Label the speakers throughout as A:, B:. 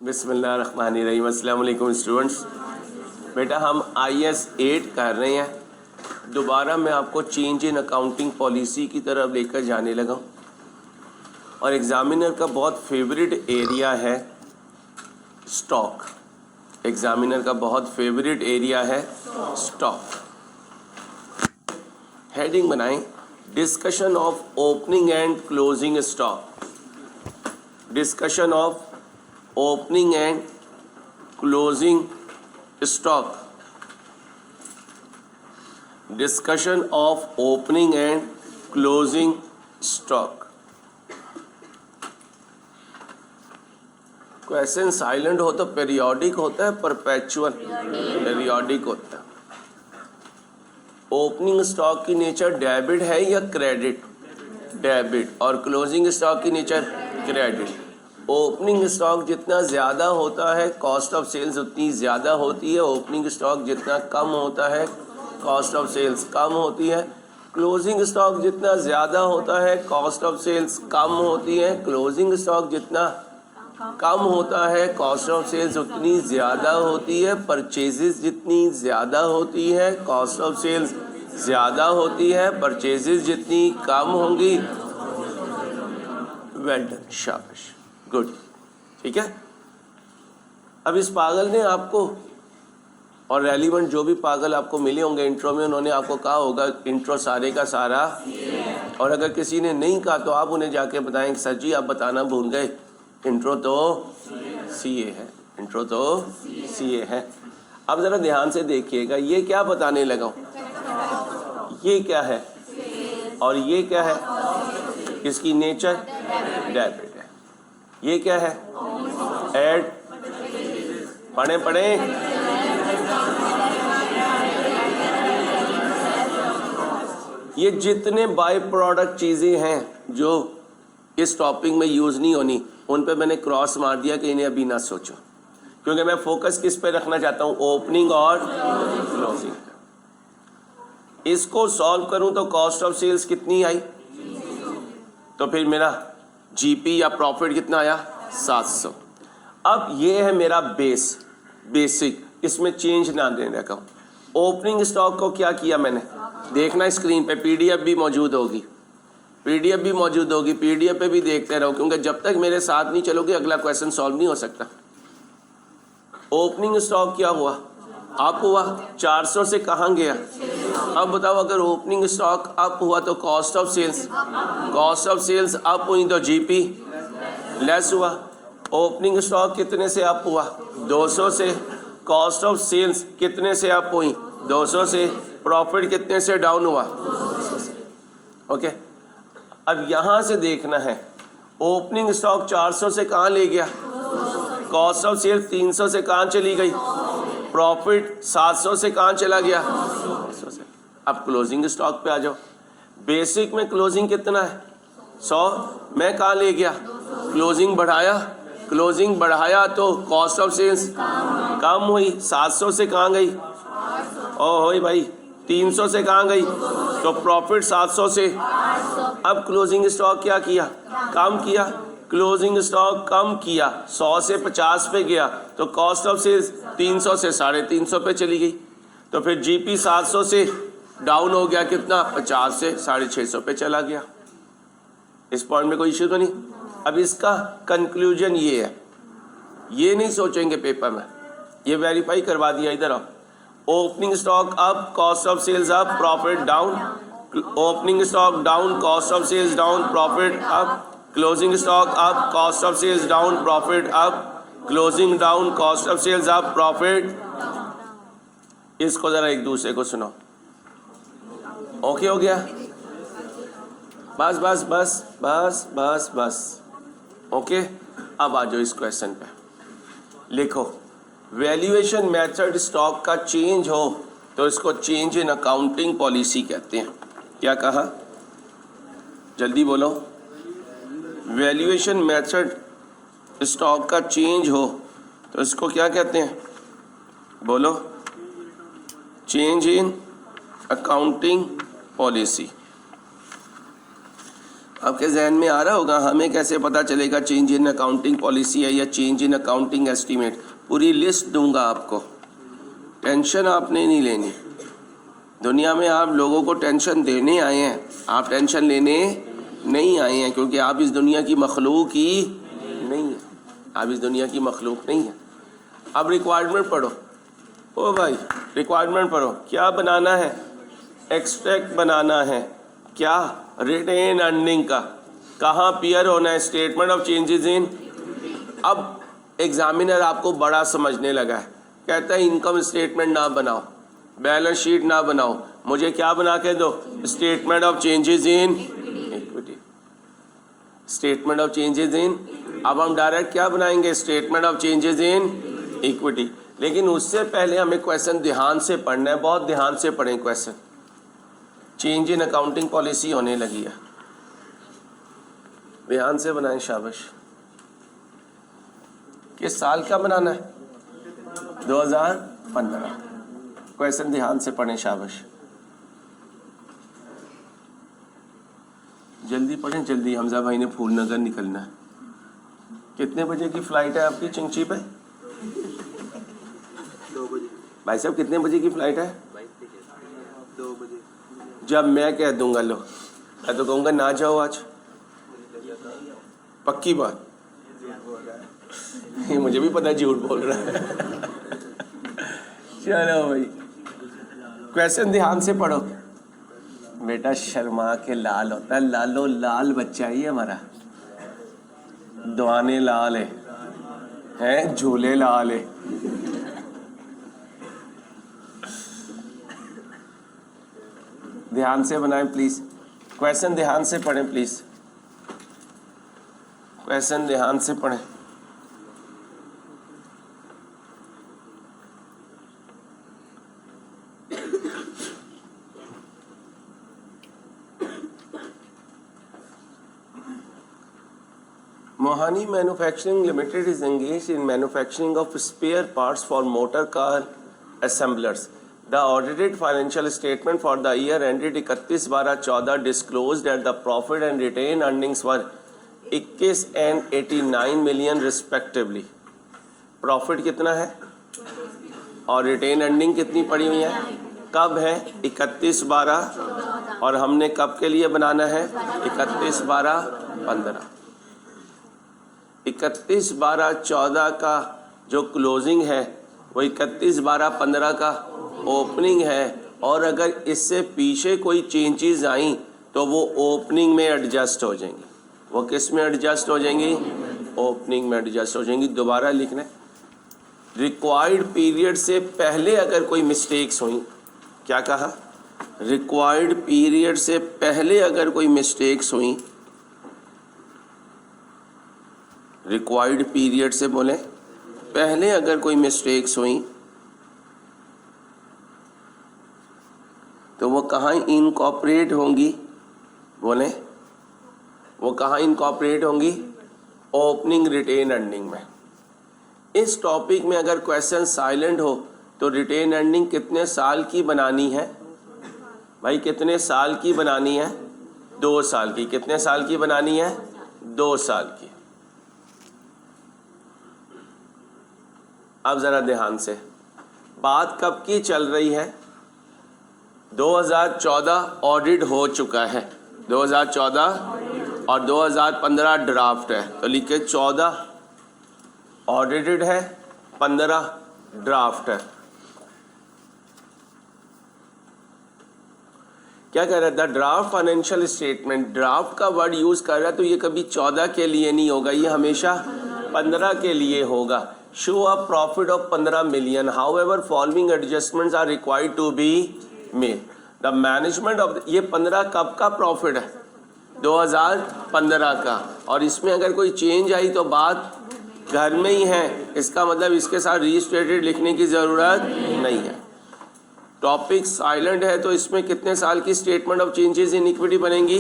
A: बिस्मिल्लाहिर्रहमानिर्रहीम। अस्सलाम वालेकुम स्टूडेंट्स। बेटा हम IS 8 कर रहे हैं। दोबारा मैं आपको चेंज इन अकाउंटिंग पॉलिसी की तरफ लेकर जाने लगा हूँ और एग्ज़ामिनर का बहुत फेवरेट एरिया है स्टॉक। एग्ज़ामिनर का बहुत फेवरेट एरिया है स्टॉक। हेडिंग बनाएं, discussion of opening and closing stock. Discussion of opening and closing stock. Discussion of opening and closing stock. Question silent हो तो पीरियोडिक होता है, परपेचुअल पीरियोडिक होता है। ओपनिंग स्टॉक की नेचर डेबिट है या क्रेडिट? डेबिट। और क्लोजिंग स्टॉक की नेचर क्रेडिट। ओपनिंग स्टॉक जितना ज़्यादा होता है कॉस्ट ऑफ सेल्स उतनी ज़्यादा होती है। ओपनिंग स्टॉक जितना कम होता है कॉस्ट ऑफ सेल्स कम होती है। क्लोजिंग स्टॉक जितना ज़्यादा होता है कॉस्ट ऑफ सेल्स कम होती है। क्लोजिंग स्टॉक जितना कम होता है कॉस्ट ऑफ सेल्स उतनी ज़्यादा होती है। परचेजेस जितनी ज़्यादा होती है कॉस्ट ऑफ सेल्स ज़्यादा होती है। परचेजेस जितनी कम होंगी, वेल डन, शाबाश, गुड, ठीक है। अब इस पागल ने आपको और रेलिवेंट जो भी पागल आपको मिले होंगे इंट्रो में, उन्होंने आपको कहा होगा इंट्रो सारे का सारा और अगर किसी ने नहीं कहा तो आप उन्हें जाके बताएं कि सर जी आप बताना भूल गए, इंट्रो तो CA है, इंट्रो तो CA है। अब ज़रा ध्यान से देखिएगा, ये क्या बताने लगा हूँ, ये क्या है और ये क्या है, इसकी नेचर डेबिट है। ये क्या है, ऐड, पढ़े ये जितने बाय प्रोडक्ट चीज़ें हैं जो इस टॉपिक में यूज़ नहीं होनी, उन पे मैंने क्रॉस मार दिया कि इन्हें अभी ना सोचो, क्योंकि मैं फोकस किस पे रखना चाहता हूँ, ओपनिंग और क्लोजिंग। इसको सॉल्व करूँ तो कॉस्ट ऑफ सेल्स कितनी आई, तो फिर मेरा GP या प्रॉफिट कितना आया, 700। अब ये है मेरा बेसिक, इसमें चेंज ना देने रखा हूँ। ओपनिंग स्टॉक को क्या किया मैंने, देखना स्क्रीन पे, PDF भी मौजूद होगी, PDF भी मौजूद होगी, PDF पे भी देखते रहो, क्योंकि जब तक मेरे साथ नहीं चलोगे अगला क्वेश्चन सॉल्व नहीं हो सकता। ओपनिंग स्टॉक क्या हुआ, अप हुआ, 400 से कहाँ गया। अब बताओ, अगर ओपनिंग स्टॉक अप हुआ तो कॉस्ट ऑफ सेल्स अप हुई तो GP लेस हुआ। ओपनिंग स्टॉक कितने से अप हुआ, 200 से। कॉस्ट ऑफ सेल्स कितने से अप हुई, 200 से। प्रॉफिट कितने से डाउन हुआ, 200 से। ओके, अब यहाँ से देखना है, ओपनिंग स्टॉक 400 से कहाँ ले गया, कॉस्ट ऑफ सेल्स 300 से कहाँ चली गई, प्रॉफिट 700 से कहाँ चला गया, 200 से। अब क्लोजिंग स्टॉक पे आ जाओ। बेसिक में क्लोजिंग कितना है, 100, मैं कहाँ ले गया, क्लोजिंग बढ़ाया तो कॉस्ट ऑफ सेल्स कम हुई, 700 से कहाँ गई, ओह भाई 300 से कहाँ गई, तो प्रॉफिट 700 से। अब क्लोजिंग स्टॉक क्या किया, कम किया। क्लोजिंग स्टॉक कम किया, 100 से 50 पे गया, तो कॉस्ट ऑफ सेल्स 300 से 350 पे चली गई, तो फिर GP 700 से डाउन हो गया, कितना, 50 से 650 पे चला गया। इस पॉइंट में कोई इश्यू तो नहीं। अब इसका कंक्लूजन ये है, ये नहीं सोचेंगे पेपर में, ये वेरीफाई करवा दिया, इधर आओ। Opening stock up, cost of sales up, profit down. Opening stock down, cost of sales down, profit up. Closing stock up, cost of sales down, profit up. Closing down, cost of sales up, profit. इसको जरा एक दूसरे को सुनो, okay हो गया, बस okay. अब आ जाओ इस क्वेश्चन पे, लिखो वैल्यूएशन मेथड स्टॉक का चेंज हो तो इसको चेंज इन अकाउंटिंग पॉलिसी कहते हैं। क्या कहा, जल्दी बोलो। वैल्यूएशन मेथड स्टॉक का चेंज हो तो इसको क्या कहते हैं, बोलो, चेंज इन अकाउंटिंग पॉलिसी। आपके जहन में आ रहा होगा हमें कैसे पता चलेगा चेंज इन अकाउंटिंग पॉलिसी है या चेंज इन अकाउंटिंग एस्टीमेट। पूरी लिस्ट दूंगा आपको, टेंशन आपने नहीं लेनी। दुनिया में आप लोगों को टेंशन देने आए हैं, आप टेंशन लेने नहीं आए हैं, क्योंकि आप इस दुनिया की मखलूक ही नहीं है, आप इस दुनिया की मखलूक नहीं है। अब रिक्वायरमेंट पढ़ो, ओ भाई रिक्वायरमेंट पढ़ो। क्या बनाना है? एक्सट्रैक्ट बनाना है। क्या? रिटेन अर्निंग का। कहाँ पियर होना है? Statement of changes in. अब एग्जामिनर आपको बड़ा समझने लगा है, कहता है इनकम स्टेटमेंट ना बनाओ, बैलेंस शीट ना बनाओ, मुझे क्या बना के दो? Statement of changes in equity. Statement of changes in. अब हम डायरेक्ट क्या बनाएंगे? Statement of changes in equity. लेकिन उससे पहले हमें क्वेश्चन ध्यान से पढ़ना है, बहुत ध्यान से पढ़ें question. Change in accounting policy होने लगी है, ध्यान से बनाएं। शाबाश। किस साल का बनाना है? 2015। क्वेश्चन ध्यान से पढ़ें। शाबाश, जल्दी पढ़ें जल्दी। हमजा भाई ने फूलनगर निकलना है। कितने बजे की फ्लाइट है आपकी चिंची पे?
B: 2 बजे।
A: भाई साहब कितने बजे की फ्लाइट है?
B: 2 बजे।
A: जब मैं कह दूंगा लो, मैं तो कहूँगा ना जाओ आज। पक्की बात? ये मुझे भी पता झूठ बोल रहा है। चलो भाई, क्वेश्चन ध्यान से पढ़ो बेटा। शर्मा के लाल होता है, लालो लाल बच्चा ही है हमारा। दुआने लाल है, झूले लाल है। ध्यान से बनाएं प्लीज, क्वेश्चन ध्यान से पढ़ें प्लीज, क्वेश्चन ध्यान से पढ़ें। Mohani Manufacturing Limited is engaged in manufacturing of spare parts for motor car assemblers. The audited financial statement for the year ended 31/12/14 disclosed that the profit and retained earnings were 21 and 89 million respectively. Profit कितना है और retain earning कितनी पड़ी हुई है? कब है? 31/12 और हमने कब के लिए बनाना है? 31/12/15। 31/12/14 का जो क्लोजिंग है वो 31/12/15 का ओपनिंग है, और अगर इससे पीछे कोई चेंजेस आई तो वो ओपनिंग में एडजस्ट हो जाएंगी। वो किस में एडजस्ट हो जाएंगी? ओपनिंग में एडजस्ट हो जाएंगी। दोबारा लिखना है, रिक्वायर्ड पीरियड से पहले अगर कोई मिस्टेक्स हुई, क्या कहा? रिक्वायर्ड पीरियड से पहले अगर कोई मिस्टेक्स हुई, रिक्वायर्ड पीरियड से बोले पहले अगर कोई मिस्टेक्स हुई तो वो कहाँ इनकॉर्पोरेट होंगी? बोले वो कहाँ इनकॉर्पोरेट होंगी? ओपनिंग रिटेन अर्निंग में। इस टॉपिक में अगर क्वेश्चन साइलेंट हो तो रिटेन अर्निंग कितने साल की बनानी है भाई? कितने साल की बनानी है? 2 साल की। कितने साल की बनानी है? 2 साल की। अब ज़रा ध्यान से, बात कब की चल रही है? 2014 ऑडिट हो चुका है, 2014 और 2015 ड्राफ्ट है, तो लिखे 14 ऑडिटेड है, 15 ड्राफ्ट है। क्या कह रहा था? ड्राफ्ट फाइनेंशियल स्टेटमेंट, ड्राफ्ट का वर्ड यूज़ कर रहा है तो ये कभी 14 के लिए नहीं होगा, ये हमेशा 15 के लिए होगा। Show a profit of 15 million, however following adjustments are required to be made. The management of, ये 15 कब का प्रॉफिट है? 2015 का, और इसमें अगर कोई चेंज आई तो बात घर में ही है, इसका मतलब इसके साथ रीस्टेटेड लिखने की ज़रूरत नहीं है। टॉपिक साइलेंट है तो इसमें कितने साल की statement of changes in equity बनेंगी?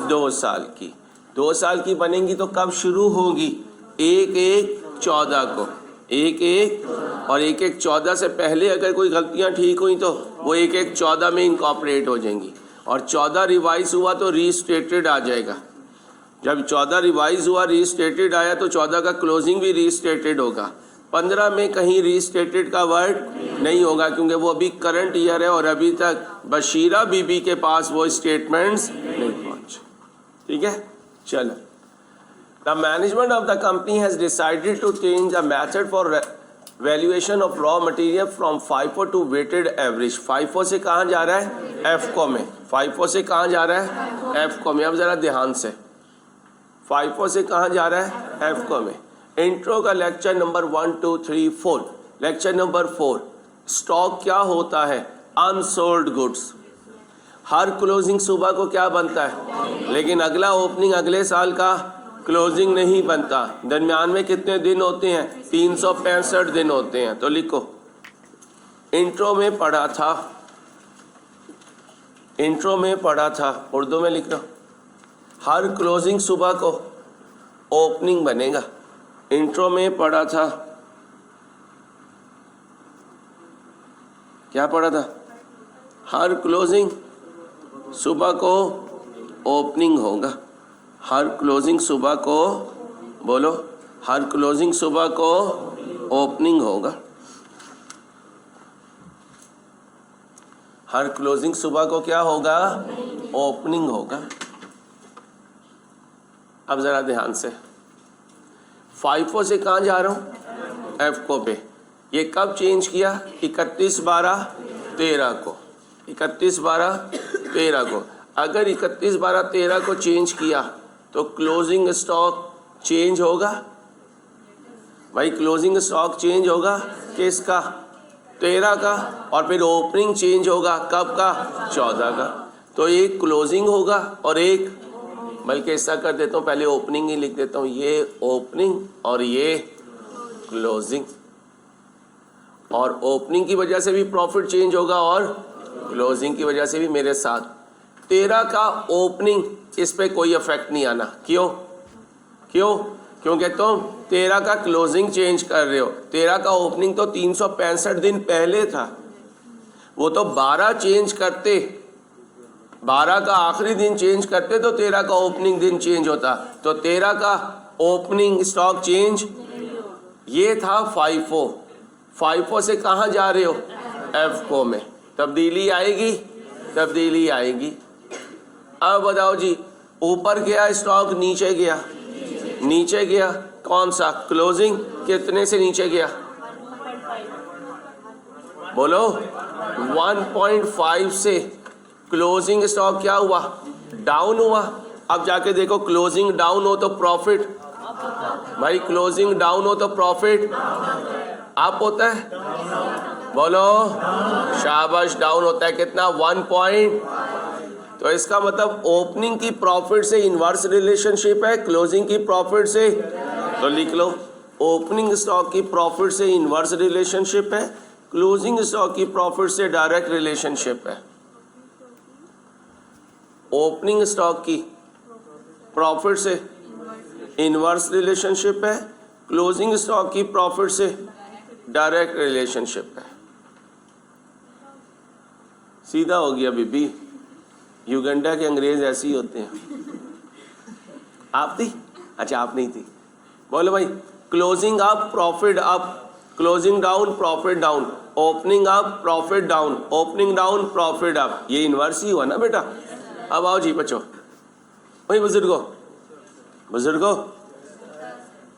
A: 2 साल की। 2 साल की बनेंगी तो कब शुरू होगी? 1/1/14 को। 1/1 और 1/1/14 से पहले अगर कोई गलतियां ठीक हुई तो वो 1/1/14 में इनकॉर्पोरेट हो जाएंगी, और 14 रिवाइज हुआ तो रीस्टेटेड आ जाएगा। जब 14 रिवाइज हुआ, रीस्टेटेड आया, तो 14 का क्लोजिंग भी रीस्टेटेड होगा। 15 में कहीं रीस्टेटेड का वर्ड नहीं होगा, क्योंकि वो अभी करंट ईयर है और अभी तक बशीरा बीबी के पास वो स्टेटमेंट्स नहीं पहुंचे। ठीक है, चलो। The management of the company has decided to change the method for valuation of raw material from FIFO to weighted average. FIFO से कहाँ जा रहा है? एफको में। फाइफो से कहाँ जा रहा है? एफको में। अब ज़रा ध्यान से, फाइफो से कहाँ जा रहा है? एफको में। इंट्रो का lecture number 1 2 3 4। Lecture number 4, stock क्या होता है? Unsold goods. हर क्लोजिंग सुबह को क्या बनता है? लेकिन अगला ओपनिंग अगले साल का क्लोजिंग नहीं बनता। दरमियान में कितने दिन होते हैं? 365 दिन होते हैं। तो लिखो, इंट्रो में पढ़ा था, इंट्रो में पढ़ा था, उर्दू में लिख लो, हर क्लोजिंग सुबह को ओपनिंग बनेगा। इंट्रो में पढ़ा था, क्या पढ़ा था? हर क्लोजिंग सुबह को ओपनिंग होगा। हर क्लोजिंग सुबह को, बोलो, हर क्लोजिंग सुबह को ओपनिंग होगा। हर क्लोजिंग सुबह को क्या होगा? ओपनिंग होगा। अब ज़रा ध्यान से, फाइफो से कहाँ जा रहा हूँ? एफको पे। ये कब चेंज किया? 31/12/13 को। 31/12/13 को। अगर 31/12/13 को चेंज किया तो क्लोजिंग स्टॉक चेंज होगा भाई। क्लोजिंग स्टॉक चेंज होगा किसका? 13 का। और फिर ओपनिंग चेंज होगा कब का? 14 का। तो एक क्लोजिंग होगा और एक, बल्कि ऐसा कर देता हूँ, पहले ओपनिंग ही लिख देता हूँ, ये ओपनिंग और ये क्लोजिंग। और ओपनिंग की वजह से भी प्रॉफिट चेंज होगा और क्लोजिंग की वजह से भी। मेरे साथ 13 का ओपनिंग, इस पे कोई इफेक्ट नहीं आना। क्यों? क्यों? क्योंकि तुम 13 का क्लोजिंग चेंज कर रहे हो। 13 का ओपनिंग तो 365 दिन पहले था, वो तो 12 चेंज करते, 12 का आखिरी दिन चेंज करते तो 13 का ओपनिंग दिन चेंज होता। तो 13 का ओपनिंग स्टॉक चेंज, ये था फाइफो। फाइफो से कहाँ जा रहे हो? एफको में। तब्दीली आएगी? तब्दीली आएगी। अब बताओ जी, ऊपर गया स्टॉक, नीचे गया? नीचे गया। कौन सा? क्लोजिंग कितने से नीचे गया? बोलो, 1.5 से क्लोजिंग स्टॉक क्या हुआ? डाउन हुआ। अब जाके देखो, क्लोजिंग डाउन हो तो प्रॉफिट, भाई क्लोजिंग डाउन हो तो प्रॉफिट अप होता है। बोलो, शाबाश, डाउन होता है। कितना? 1 पॉइंट। तो इसका मतलब ओपनिंग की प्रॉफिट से इन्वर्स रिलेशनशिप है, क्लोजिंग की प्रॉफिट से। तो लिख लो, ओपनिंग स्टॉक की प्रॉफिट से इन्वर्स रिलेशनशिप है, क्लोजिंग स्टॉक की प्रॉफिट से डायरेक्ट रिलेशनशिप है। ओपनिंग स्टॉक की प्रॉफिट से इन्वर्स रिलेशनशिप है, क्लोजिंग स्टॉक की प्रॉफिट से डायरेक्ट रिलेशनशिप है। सीधा हो गया बीबी। युगांडा के अंग्रेज ऐसे ही होते हैं। आप थी? अच्छा, आप नहीं थी। बोलो भाई, closing up profit up, closing down profit down, opening up profit down, opening down profit up. ये इन्वर्स ही हुआ ना बेटा। अब आओ जी बच्चों, भाई बुजुर्गो, बुजुर्गो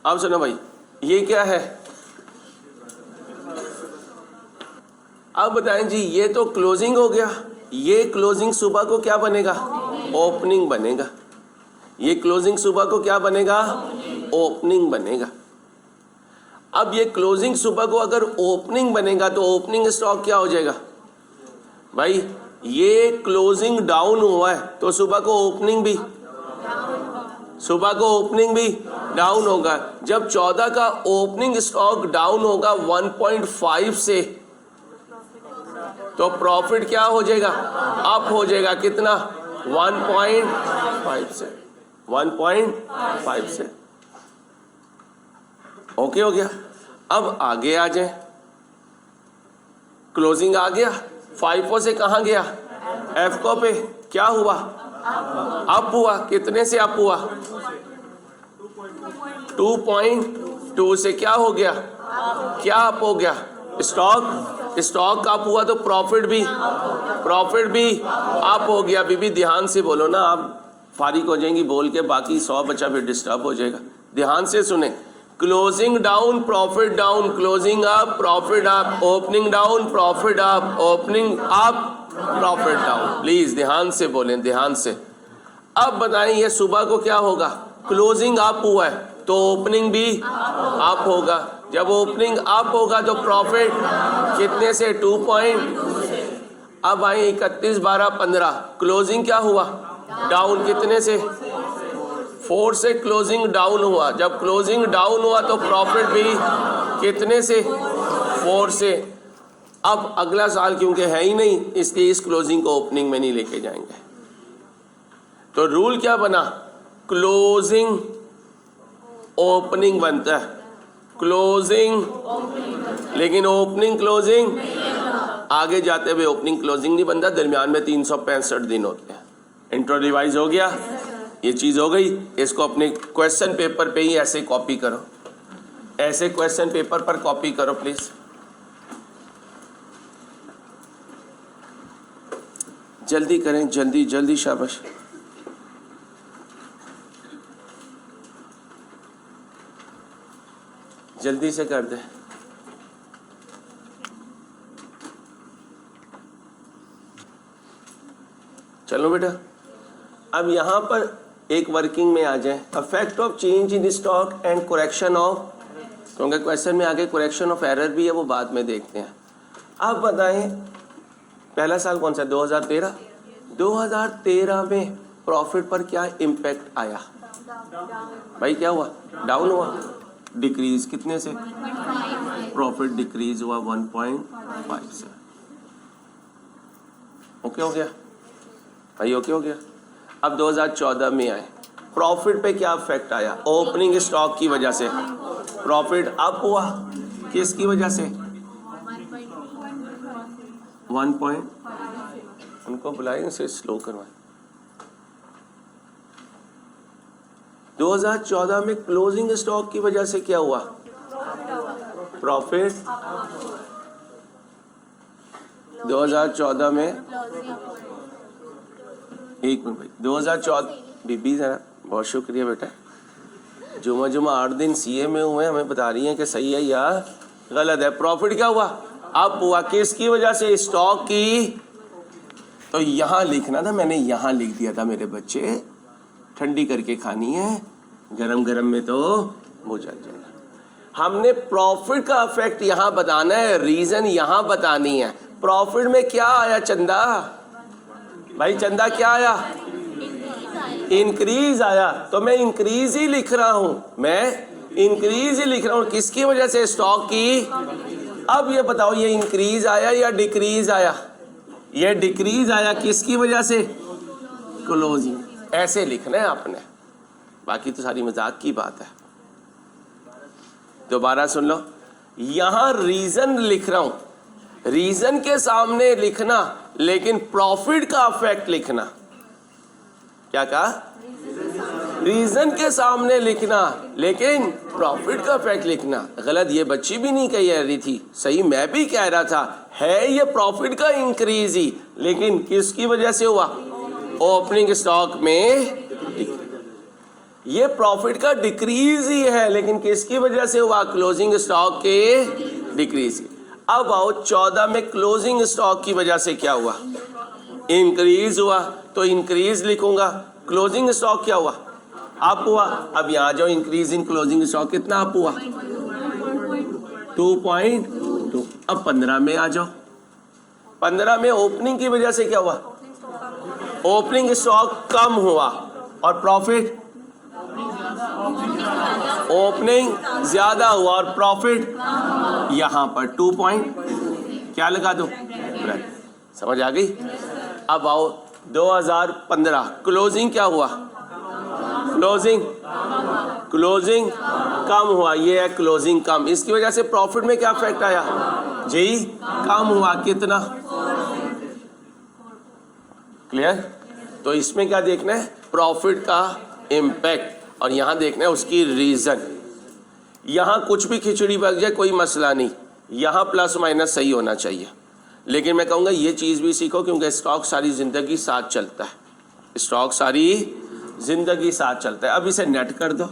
A: अब सुनो भाई, ये क्या है? अब बताएं जी, ये तो क्लोजिंग हो गया। ये क्लोजिंग सुबह को क्या बनेगा? ओपनिंग बनेगा। ये क्लोजिंग सुबह को क्या बनेगा? ओपनिंग बनेगा। अब ये क्लोजिंग सुबह को अगर ओपनिंग बनेगा तो ओपनिंग स्टॉक क्या हो जाएगा? भाई ये क्लोजिंग डाउन हुआ है तो सुबह को ओपनिंग भी, सुबह को ओपनिंग भी डाउन होगा। जब 14 का ओपनिंग स्टॉक डाउन होगा 1.5 से, तो प्रॉफिट क्या हो जाएगा? अप हो जाएगा। कितना? 1.5 से, 1.5 से। ओके हो गया। अब आगे आ जाए, क्लोजिंग आ गया, 5 से कहाँ गया? एफ को पे। क्या हुआ? अप हुआ। कितने से अप हुआ? 2.2 से क्या हो गया, क्या अप हो गया, स्टॉक अप हुआ तो प्रॉफिट भी अप हो गया। बीबी ध्यान से बोलो ना, आप फारिग हो जाएंगी बोल के, बाकी 100 बच्चा फिर डिस्टर्ब हो जाएगा। ध्यान से सुने, closing down profit down, closing up profit up, opening down profit up, opening up profit down. Please ध्यान से बोलें, ध्यान से। अब बताएं ये सुबह को क्या होगा, क्लोजिंग अप हुआ है तो ओपनिंग भी अप होगा। जब ओपनिंग अप होगा तो प्रॉफिट कितने से, 2 अब आए 31 12 15, क्लोजिंग क्या हुआ, डाउन कितने से, 4 से क्लोजिंग डाउन हुआ। जब क्लोजिंग डाउन हुआ तो प्रॉफिट भी कितने से, 4 से। अब अगला साल क्योंकि है ही नहीं, इसलिए इस क्लोजिंग को ओपनिंग में नहीं लेके जाएंगे। तो रूल क्या बना, क्लोजिंग ओपनिंग बनता है, क्लोजिंग, लेकिन ओपनिंग क्लोजिंग आगे जाते हुए ओपनिंग क्लोजिंग नहीं बनता, दरमियान में 365 दिन होते हैं। इंट्रो रिवाइज हो गया, ये चीज़ हो गई। इसको अपने क्वेश्चन पेपर पे ही ऐसे कॉपी करो, ऐसे क्वेश्चन पेपर पर कॉपी करो प्लीज। जल्दी करें, जल्दी जल्दी, शाबाश। जल्दी से कर दे। चलो बेटा, अब यहाँ पर एक वर्किंग में आ जाए, affect of change in stock and correction of, क्योंकि क्वेश्चन में आगे करेक्शन ऑफ एरर भी है, वो बाद में देखते हैं। अब बताएं पहला साल कौन सा, 2013। 2013 में प्रॉफिट पर क्या इम्पैक्ट आया भाई, क्या हुआ, डाउन हुआ, डिक्रीज कितने से, प्रॉफिट डिक्रीज हुआ 1.5 से। ओके हो गया भाई, ओके हो गया। अब 2014 में आए, प्रॉफिट पे क्या इफेक्ट आया, ओपनिंग स्टॉक की वजह से प्रॉफिट अप हुआ, किसकी वजह से, 1. उनको बुलाएंगे, से स्लो करवाएं। 2014 में क्लोजिंग स्टॉक की वजह से क्या हुआ, प्रॉफिट 2014 में, एक मिनट भाई, 2014 बीबी जरा, बहुत शुक्रिया बेटा, जुमा 8 दिन सीए में हुए, हमें बता रही हैं कि सही है या गलत है। प्रॉफिट क्या हुआ, अप हुआ, किसकी वजह से, स्टॉक की। तो यहाँ लिखना था, मैंने यहाँ लिख दिया था मेरे बच्चे, ठंडी करके खानी है, गरम गरम में तो बुझ जाएगा। हमने प्रॉफिट का इफेक्ट यहाँ बताना है, रीजन यहाँ बतानी है। प्रॉफिट में क्या आया चंदा भाई, चंदा क्या आया, इंक्रीज आया, तो मैं इंक्रीज ही लिख रहा हूँ, मैं इंक्रीज ही लिख रहा हूँ, किसकी वजह से, स्टॉक की। अब ये बताओ, ये इंक्रीज आया या डिक्रीज आया, ये डिक्रीज आया, किसकी वजह से, क्लोजिंग। ऐसे लिखना है आपने, बाकी तो सारी मजाक की बात है। दोबारा सुन लो, यहां रीजन लिख रहा हूं, रीजन के सामने लिखना, लेकिन प्रॉफिट का इफेक्ट लिखना। क्या कहा, रीजन के सामने लिखना लेकिन प्रॉफिट का इफेक्ट लिखना। गलत ये बच्ची भी नहीं कह रही थी, सही मैं भी कह रहा था, है ये प्रॉफिट का इंक्रीज ही, लेकिन किसकी वजह से हुआ, ओपनिंग स्टॉक में। ये प्रॉफिट का डिक्रीज ही है, लेकिन किसकी वजह से हुआ, क्लोजिंग स्टॉक के डिक्रीज। अब आओ 14 में क्लोजिंग स्टॉक की वजह से क्या हुआ, इंक्रीज हुआ, तो इंक्रीज लिखूंगा। क्लोजिंग स्टॉक क्या हुआ, अप हुआ। अब यहाँ जाओ, इंक्रीज इन क्लोजिंग स्टॉक कितना अप हुआ, 2.2। अब 15 में आ जाओ, 15 में ओपनिंग की वजह से क्या हुआ, ओपनिंग स्टॉक कम हुआ, और प्रॉफिट, ओपनिंग ज्यादा हुआ और प्रॉफिट यहां पर 2 क्या लगा दो, समझ आ गई। अब आओ 2015 क्लोजिंग क्या हुआ, क्लोजिंग कम हुआ, ये है क्लोजिंग कम, इसकी वजह से प्रॉफिट में क्या इफेक्ट आया जी, कम हुआ, कितना, क्लियर। तो इसमें क्या देखना है, प्रॉफिट का इम्पैक्ट, और यहां देखना है उसकी रीजन। यहाँ कुछ भी खिचड़ी पक जाए कोई मसला नहीं, यहाँ प्लस माइनस सही होना चाहिए। लेकिन मैं कहूँगा ये चीज़ भी सीखो, क्योंकि स्टॉक सारी ज़िंदगी साथ चलता है, स्टॉक सारी ज़िंदगी साथ चलता है। अब इसे नेट कर दो।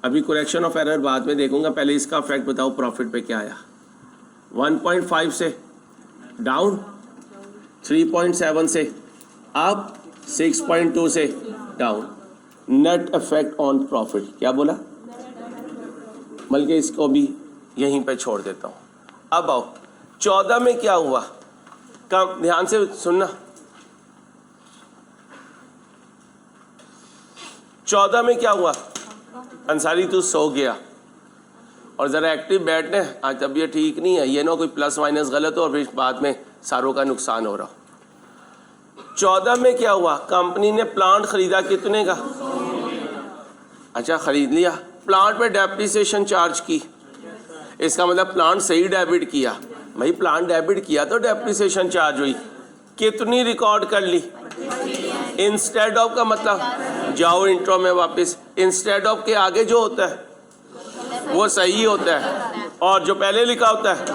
A: अभी करेक्शन ऑफ एरर बाद में देखूंगा, पहले इसका इफेक्ट बताओ प्रॉफिट पे क्या आया। 1.5 से डाउन, 3.7 से अप, 6.2 से down. Net effect on profit क्या बोला, बल्कि इसको भी यहीं पे छोड़ देता हूँ। अब आओ 14 में क्या हुआ, कम ध्यान से सुनना। 14 में क्या हुआ, अंसारी तू सो गया और ज़रा एक्टिव बैठने, आज तबीयत ठीक नहीं है, ये ना कोई प्लस माइनस गलत हो और फिर बाद में सारों का नुकसान हो रहा हो। 14 में क्या हुआ, कंपनी ने प्लांट खरीदा कितने का, अच्छा खरीद लिया, प्लांट पे डेप्रिसिएशन चार्ज की, इसका मतलब प्लांट सही डेबिट किया। भाई प्लांट डेबिट किया तो डेप्रिसिएशन चार्ज हुई, कितनी रिकॉर्ड कर ली। इंस्टेड ऑफ का मतलब, जाओ इंट्रो में वापस, इंस्टेड ऑफ के आगे जो होता है वो सही होता है और जो पहले लिखा होता है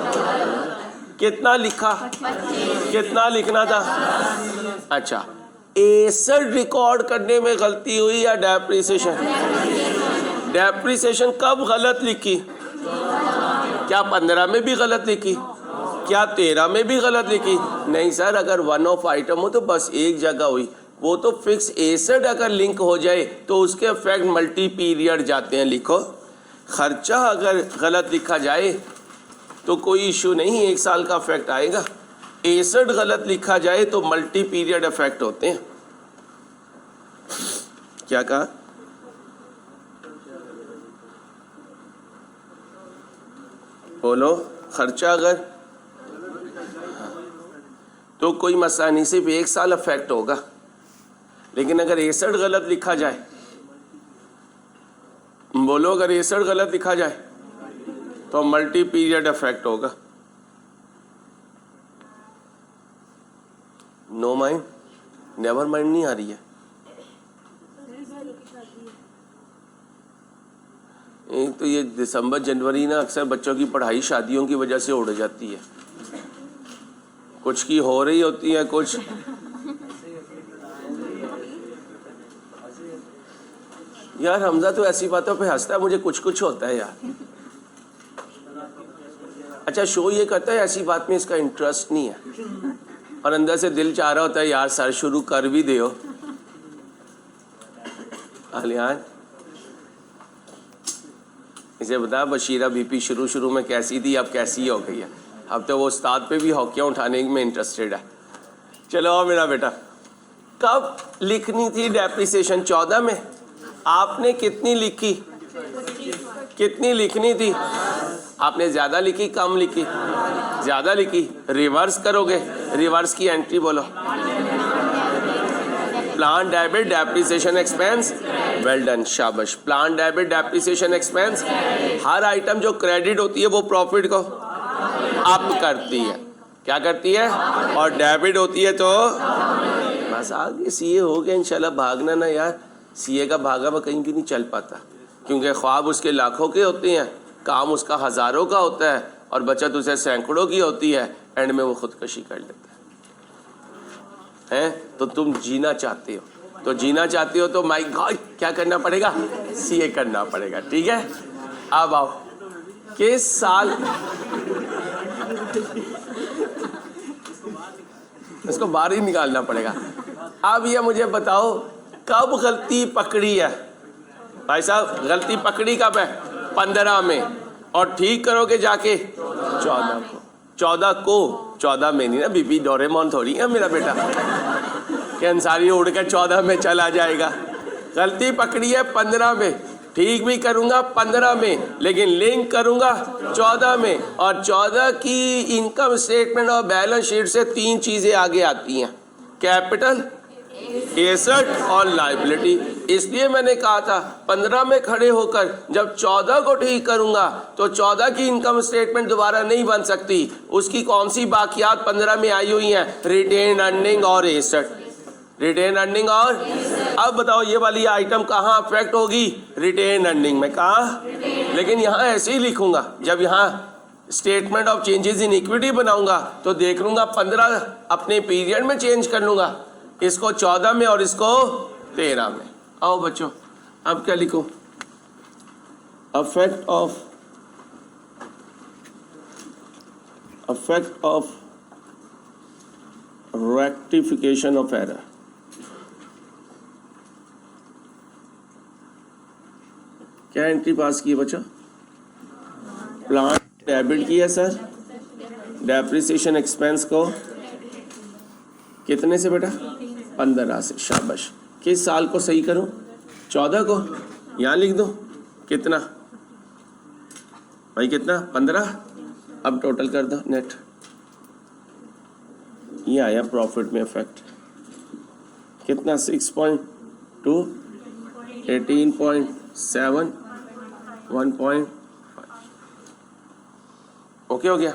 A: कितना लिखा, कितना लिखना था। अच्छा एसेट रिकॉर्ड करने में गलती हुई या डेप्रिसिएशन, डेप्रिसिएशन कब गलत लिखी, क्या 15 में भी गलत लिखी, क्या 13 में भी गलत लिखी। नहीं सर, अगर वन ऑफ आइटम हो तो बस एक जगह हुई, वो तो फिक्स एसेट अगर लिंक हो जाए तो उसके इफेक्ट मल्टी पीरियड जाते हैं। लिखो खर्चा अगर गलत लिखा जाए तो कोई इशू नहीं, 1 साल का इफेक्ट आएगा। एसेट गलत लिखा जाए तो मल्टी पीरियड इफेक्ट होते हैं। क्या कहा, बोलो। खर्चा अगर तो कोई मसला नहीं, सिर्फ 1 साल इफेक्ट होगा। लेकिन अगर एसेट गलत लिखा जाए, बोलो अगर एसेट गलत लिखा जाए तो मल्टी पीरियड इफेक्ट होगा। नो माइंड, नेवर माइंड नहीं आ रही है। एक तो ये दिसंबर जनवरी ना अक्सर बच्चों की पढ़ाई शादियों की वजह से उड़ जाती है, कुछ की हो रही होती है कुछ। यार हमजा तो ऐसी बातों पे हंसता है, मुझे कुछ कुछ होता है यार। अच्छा शो ये करता है ऐसी बात में इसका इंटरेस्ट नहीं है और अंदर से दिल चाह रहा होता है यार सर शुरू कर भी दे। आलियान इसे बता, बशीरा बीपी शुरू में कैसी थी, अब कैसी हो गई है। अब तो वो उस्ताद पे भी हॉकियाँ उठाने में इंटरेस्टेड है। चलो आओ मेरा बेटा, कब लिखनी थी डेप्रिसिएशन, 14 में। आपने कितनी लिखी, कितनी लिखनी थी, आपने ज़्यादा लिखी कम लिखी, ज़्यादा लिखी। रिवर्स करोगे, रिवर्स की एंट्री बोलो। Plan debit depreciation expense, well done, शाबाश। प्लान डेबिट डेप्रिसिएशन एक्सपेंस, हर आइटम जो क्रेडिट होती है वो प्रॉफिट को अप करती है, क्या करती है, और डेबिट होती है तो बस आगे सीए हो गया इंशाल्लाह। भागना ना यार, सीए का भागा हुआ कहीं भी नहीं चल पाता, क्योंकि ख्वाब उसके लाखों के होते हैं, काम उसका हज़ारों का होता है और बचत उसे सैकड़ों की होती है। एंड में वो खुदकशी कर लेता है। तो तुम जीना चाहते हो, तो जीना चाहते हो तो माय गॉड क्या करना पड़ेगा, सीए करना पड़ेगा। ठीक है, अब आओ किस साल, इसको बाहर ही निकालना पड़ेगा। अब ये मुझे बताओ कब गलती पकड़ी है भाई साहब, गलती पकड़ी कब है, 15 में, और ठीक करोगे जाके 14 को। 14 को, 14 में नहीं ना, बीबी डोरेमोन थोड़ी है मेरा बेटा कि अंसारी उड़ के 14 में चला जाएगा। गलती पकड़ी है 15 में, ठीक भी करूंगा 15 में, लेकिन लिंक करूंगा 14 में। और 14 की इनकम स्टेटमेंट और बैलेंस शीट से 3 चीज़ें आगे आती हैं, कैपिटल, एसेट और लायबिलिटी। इसलिए मैंने कहा था 15 में खड़े होकर जब 14 को ठीक करूंगा तो 14 की इनकम स्टेटमेंट दोबारा नहीं बन सकती। उसकी कौन सी बाकियात 15 में आई हुई हैं, रिटेन अर्निंग और एसेट, रिटेन अर्निंग और अब बताओ ये वाली आइटम कहाँ अफेक्ट होगी? रिटेन अर्निंग में। कहाँ? लेकिन यहाँ ऐसे ही लिखूंगा। जब यहाँ statement of changes in equity बनाऊंगा तो देख लूंगा 15 अपने पीरियड में चेंज कर लूंगा, इसको 14 में और इसको 13 में। आओ बच्चों, अब क्या लिखो? Affect of rectification of error. क्या एंट्री पास की है बच्चों? प्लांट डेबिट किया सर, डेप्रिसिएशन एक्सपेंस को कितने से बेटा? 15 से। शाबाश। किस साल को सही करूं? 14 को। यहाँ लिख दो कितना भाई? कितना? 15। अब टोटल कर दो नेट। ये आया प्रॉफिट में इफेक्ट कितना? 6.2, 18.7, 1.5। ओके हो गया?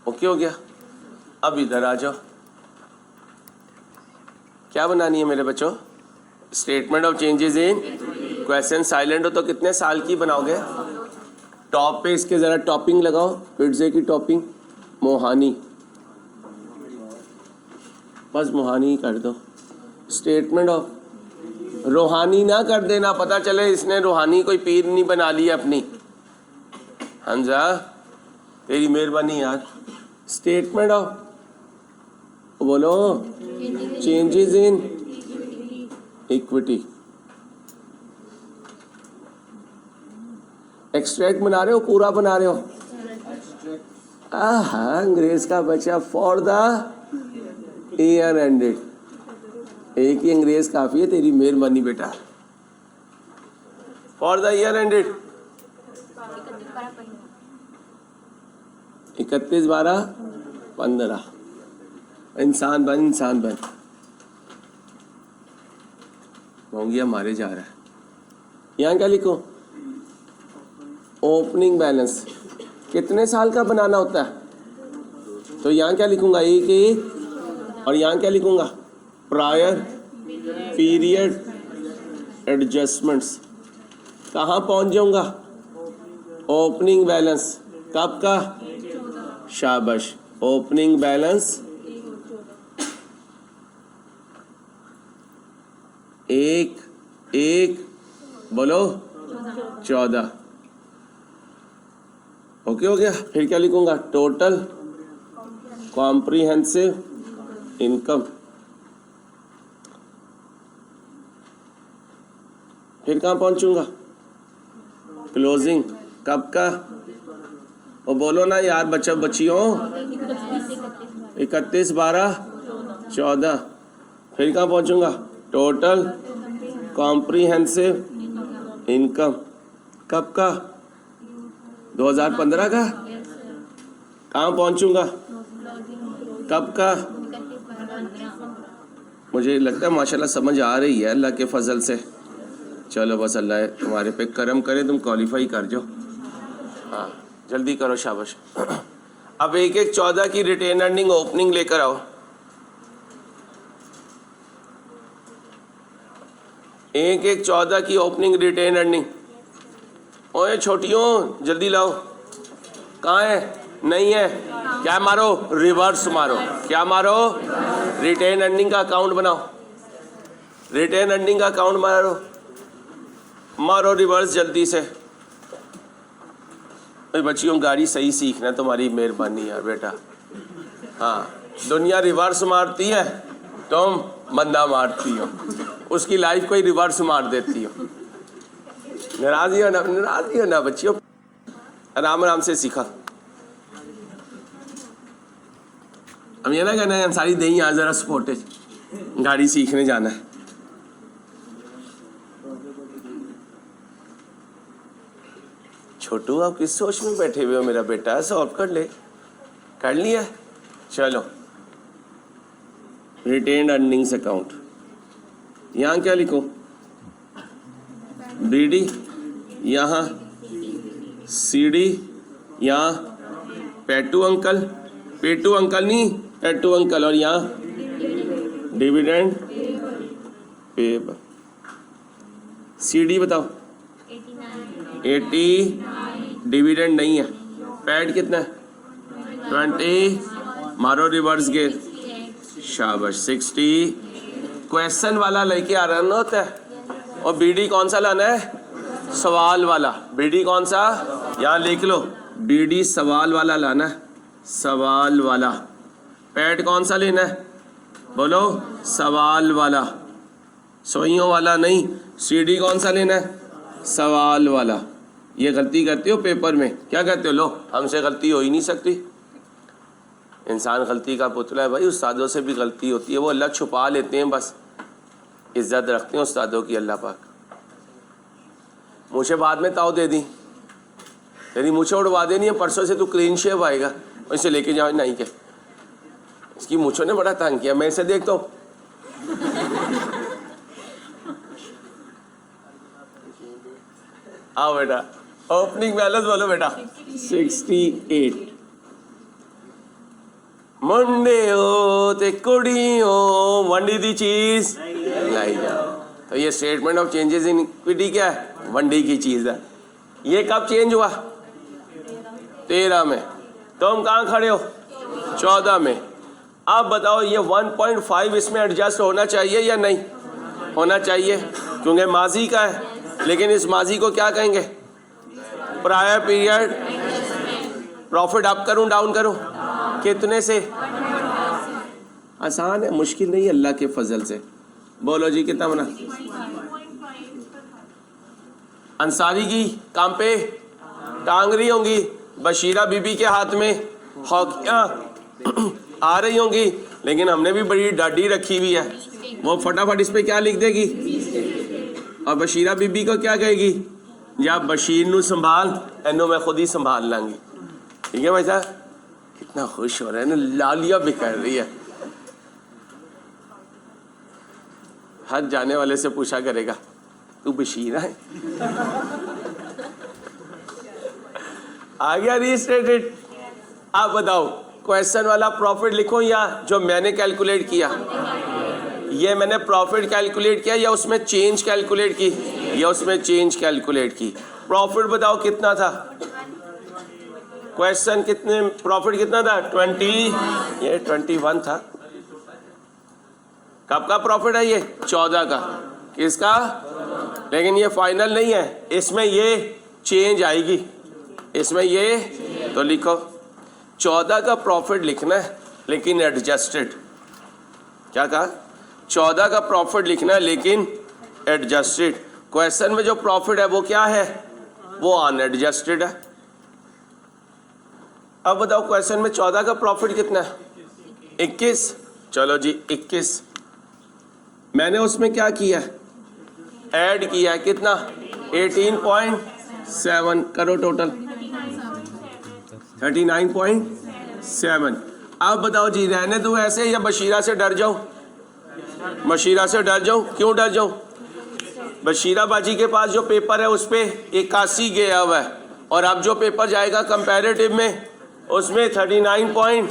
A: ओके हो गया? अब इधर आ जाओ। क्या बनानी है मेरे बच्चों? Statement of changes in question silent हो तो कितने साल की बनाओगे? टॉप पे इसके जरा टॉपिंग लगाओ, पिज्जे की टॉपिंग। मोहानी, बस मोहानी कर दो। स्टेटमेंट ऑफ रूहानी ना कर देना, पता चले इसने रूहानी कोई पीर नहीं बना लिया अपनी। हमजा तेरी मेहरबानी यार। स्टेटमेंट ऑफ बोलो चेंजेस इन इक्विटी। एक्सट्रैक्ट बना रहे हो पूरा बना रहे हो? अंग्रेज का बच्चा। For the year ended. एक ही अंग्रेज काफी है, तेरी मेहरबानी बेटा। For the year ended 31/12/15। इंसान बन, इंसान बन। मोंगिया मारे जा रहा है। यहाँ क्या लिखो? ओपनिंग बैलेंस कितने साल का बनाना होता है? तो यहाँ क्या लिखूंगा? एक। और यहाँ क्या लिखूंगा? Prior period adjustments. कहाँ पहुँच जाऊँगा? ओपनिंग बैलेंस कब का? शाबाश। ओपनिंग बैलेंस एक बोलो 14। ओके हो गया? फिर क्या लिखूंगा? Total comprehensive income. फिर कहाँ पहुंचूंगा? क्लोजिंग कब का? वो बोलो ना यार बच्चा बच्चियों। 31/12/14। फिर कहाँ पहुंचूंगा? टोटल कॉम्प्रिहेंसिव इनकम कब का? 2015 का। कहाँ पहुंचूंगा? कब का? मुझे लगता है माशाल्लाह समझ आ रही है अल्लाह के फजल से। चलो बस अल्लाह तुम्हारे पे करम करे, तुम क्वालिफाई कर जाओ। हाँ जल्दी करो, शाबाश। अब 1/1/14 की रिटेन अर्निंग ओपनिंग लेकर आओ। 1/1/14 की ओपनिंग रिटेन अर्निंग। ओए छोटियों जल्दी लाओ। कहाँ है? नहीं है। क्या मारो? रिवर्स मारो। क्या मारो? रिटेन अर्निंग का अकाउंट बनाओ। रिटेन अर्निंग का अकाउंट मारो रिवर्स जल्दी से। बच्चियों गाड़ी सही सीखना, तुम्हारी मेहरबानी यार बेटा। हाँ दुनिया रिवर्स मारती है, तुम बंदा मारती हो। उसकी लाइफ को ही रिवर्स मार देती हो। नाराज हो ना बच्चियों, आराम आराम से सीखा। अब ये ना कहना है अंसारी दही यहाँ जरा सपोर्टेज, गाड़ी सीखने जाना है। छोटू आप किस सोच में बैठे हुए हो मेरा बेटा? सॉल्व कर ले। कर लिया? चलो रिटेन्ड अर्निंग्स अकाउंट। यहाँ क्या लिखो? BD, यहाँ CD, यहाँ पेटू अंकल नहीं, पेटू अंकल, और यहाँ डिविडेंड पेबल। सीडी बताओ 80, डिविडेंड नहीं है। पैड कितना है 20, मारो रिवर्स गेयर, शाबाश 60। क्वेश्चन वाला लेके आ रहा होता है, और बीडी कौन सा लाना है, सवाल वाला। बीडी कौन सा, यहाँ लिख लो, बीडी सवाल वाला लाना है, सवाल वाला। पैड कौन सा लेना है, बोलो सवाल वाला, सोइयों वाला नहीं। सीडी कौन सा लेना है, सवाल वाला। ये गलती करते हो पेपर में, क्या कहते हो, लो हमसे गलती हो ही नहीं सकती। इंसान गलती का पुतला है भाई, उस्तादों से भी गलती होती है, वो अल्लाह छुपा लेते हैं, बस इज्जत रखते हैं उस्तादों की अल्लाह पाक। मुझे बाद में ताव दे दी, तेरी मुझे उड़वा देनी है, परसों से तू क्लीन शेव आएगा, इसे लेके जाओ। नहीं क्या, इसकी मुझों ने बड़ा तंग किया, मैं इसे देखता हूँ। आओ बेटा, ओपनिंग बैलेंस बोलो बेटा 68। मुंडे हो ते कुड़ी हो, वंडी दी चीज लाई जाओ। तो ये statement of changes in equity क्या है, वंडी की चीज है। ये कब चेंज हुआ, 13 में। तो हम कहाँ खड़े हो, 14 में। अब बताओ ये 1.5 इसमें एडजस्ट होना चाहिए या नहीं होना चाहिए, क्योंकि माजी का है। लेकिन इस माजी को क्या कहेंगे, प्रायर पीरियड। प्रॉफिट अप करूं डाउन करूं, कितने से, आसान है, मुश्किल नहीं, अल्लाह के फजल से। बोलो जी कितना बना। अंसारी की काम पे टांग रही होंगी, बशीरा बीबी के हाथ में हॉकियाँ आ रही होंगी, लेकिन हमने भी बड़ी डाडी रखी हुई है, वो फटाफट इस पे क्या लिख देगी, और बशीरा बीबी को क्या कहेगी, या बशीर नू संभाल, एनो मैं खुद ही संभाल लांगी। ठीक है भाई साहब, कितना खुश हो रहा है ना, लालिया भी कर रही है। हज जाने वाले से पूछा करेगा, तू बशीरा है। आ गया रीस्टेटेड। आप बताओ क्वेश्चन वाला प्रॉफिट लिखो या जो मैंने कैलकुलेट किया, ये मैंने प्रॉफिट कैलकुलेट किया या उसमें चेंज कैलकुलेट की, या उसमें चेंज कैलकुलेट की। प्रॉफिट बताओ कितना था, क्वेश्चन कितने, प्रॉफिट कितना था 20, ये 21 था। कब का प्रॉफिट है ये, 14 का। किसका, लेकिन ये फाइनल नहीं है, इसमें ये चेंज आएगी, इसमें ये, तो लिखो 14 का प्रॉफिट लिखना है, लेकिन एडजस्टेड। क्या कहा, 14 का प्रॉफिट लिखना है लेकिन एडजस्टेड। क्वेश्चन में जो प्रॉफिट है वो क्या है, वो अनएडजस्टेड है। अब बताओ क्वेश्चन में 14 का प्रॉफिट कितना है, 21। चलो जी 21, मैंने उसमें क्या किया, ऐड किया है, कितना 18.7, करो टोटल 39.7। अब बताओ जी रहने दूं ऐसे या बशीरा से डर जाऊं, बशीरा से डर जाऊं, क्यों डर जाऊं, बशीरा बाजी के पास जो पेपर है उस पर 81 गया हुआ है, और अब जो पेपर जाएगा कंपैरेटिव में उसमें 39 पॉइंट।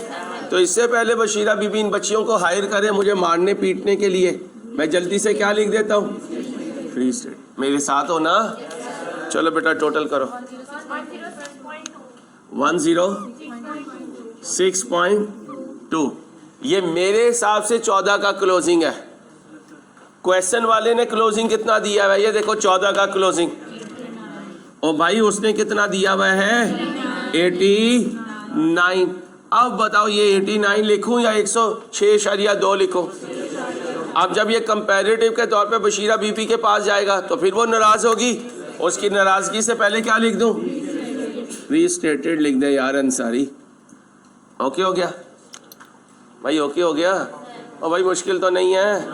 A: तो इससे पहले बशीरा बीबी इन बच्चियों को हायर करे मुझे मारने पीटने के लिए, मैं जल्दी से क्या लिख देता हूँ, फ्री स्टेट। मेरे साथ हो ना, चलो बेटा टोटल करो 106.2। ये मेरे हिसाब से 14 का क्लोजिंग है। क्वेश्चन वाले ने क्लोजिंग कितना दिया हुआ है, ये देखो 14 का क्लोजिंग, और भाई उसने कितना दिया हुआ है 89। अब बताओ ये 89 लिखूं या 106.2 लिखूं। अब जब ये कंपैरेटिव के तौर पे बशीरा बीबी के पास जाएगा तो फिर वो नाराज होगी, उसकी नाराजगी से पहले क्या लिख दूं, रीस्टेटेड लिख दे यार अंसारी। ओके हो गया भाई, ओके हो गया, और भाई मुश्किल तो नहीं है।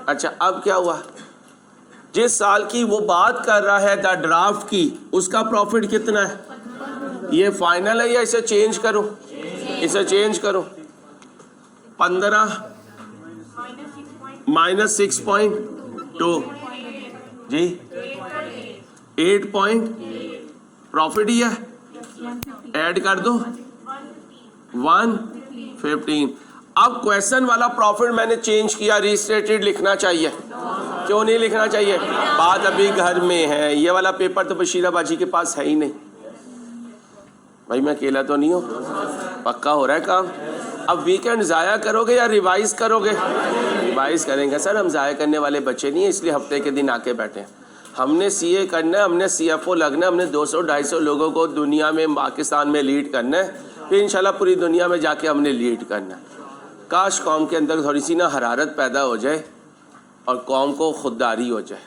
A: अच्छा अब क्या हुआ, जिस साल की वो बात कर रहा है द ड्राफ्ट की, उसका प्रॉफिट कितना है, ये फाइनल है या इसे चेंज करूं, इसे चेंज करो 15 -6.2 जी 8 पॉइंट प्रॉफिट ही है, ऐड कर दो 115। अब क्वेश्चन वाला प्रॉफिट मैंने चेंज किया, रिस्टेटेड लिखना चाहिए, क्यों नहीं लिखना चाहिए? बात अभी घर में है, ये वाला पेपर तो बशीराबाजी के पास है ही नहीं भाई, मैं अकेला तो नहीं हूँ, पक्का हो रहा है काम। अब वीकेंड ज़ाया करोगे या रिवाइज करोगे? रिवाइज करेंगे सर, हम ज़ाया करने वाले बच्चे नहीं हैं, इसलिए हफ्ते के दिन आके बैठे हैं। हमने सीए करना है, हमने सीएफओ लगना है, हमने 200-250 लोगों को दुनिया में, पाकिस्तान में लीड करना है, फिर इंशाल्लाह पूरी दुनिया में जाके हमने लीड करना है। काश कौम के अंदर थोड़ी सी ना हरारत पैदा हो जाए और कौम को खुददारी हो जाए।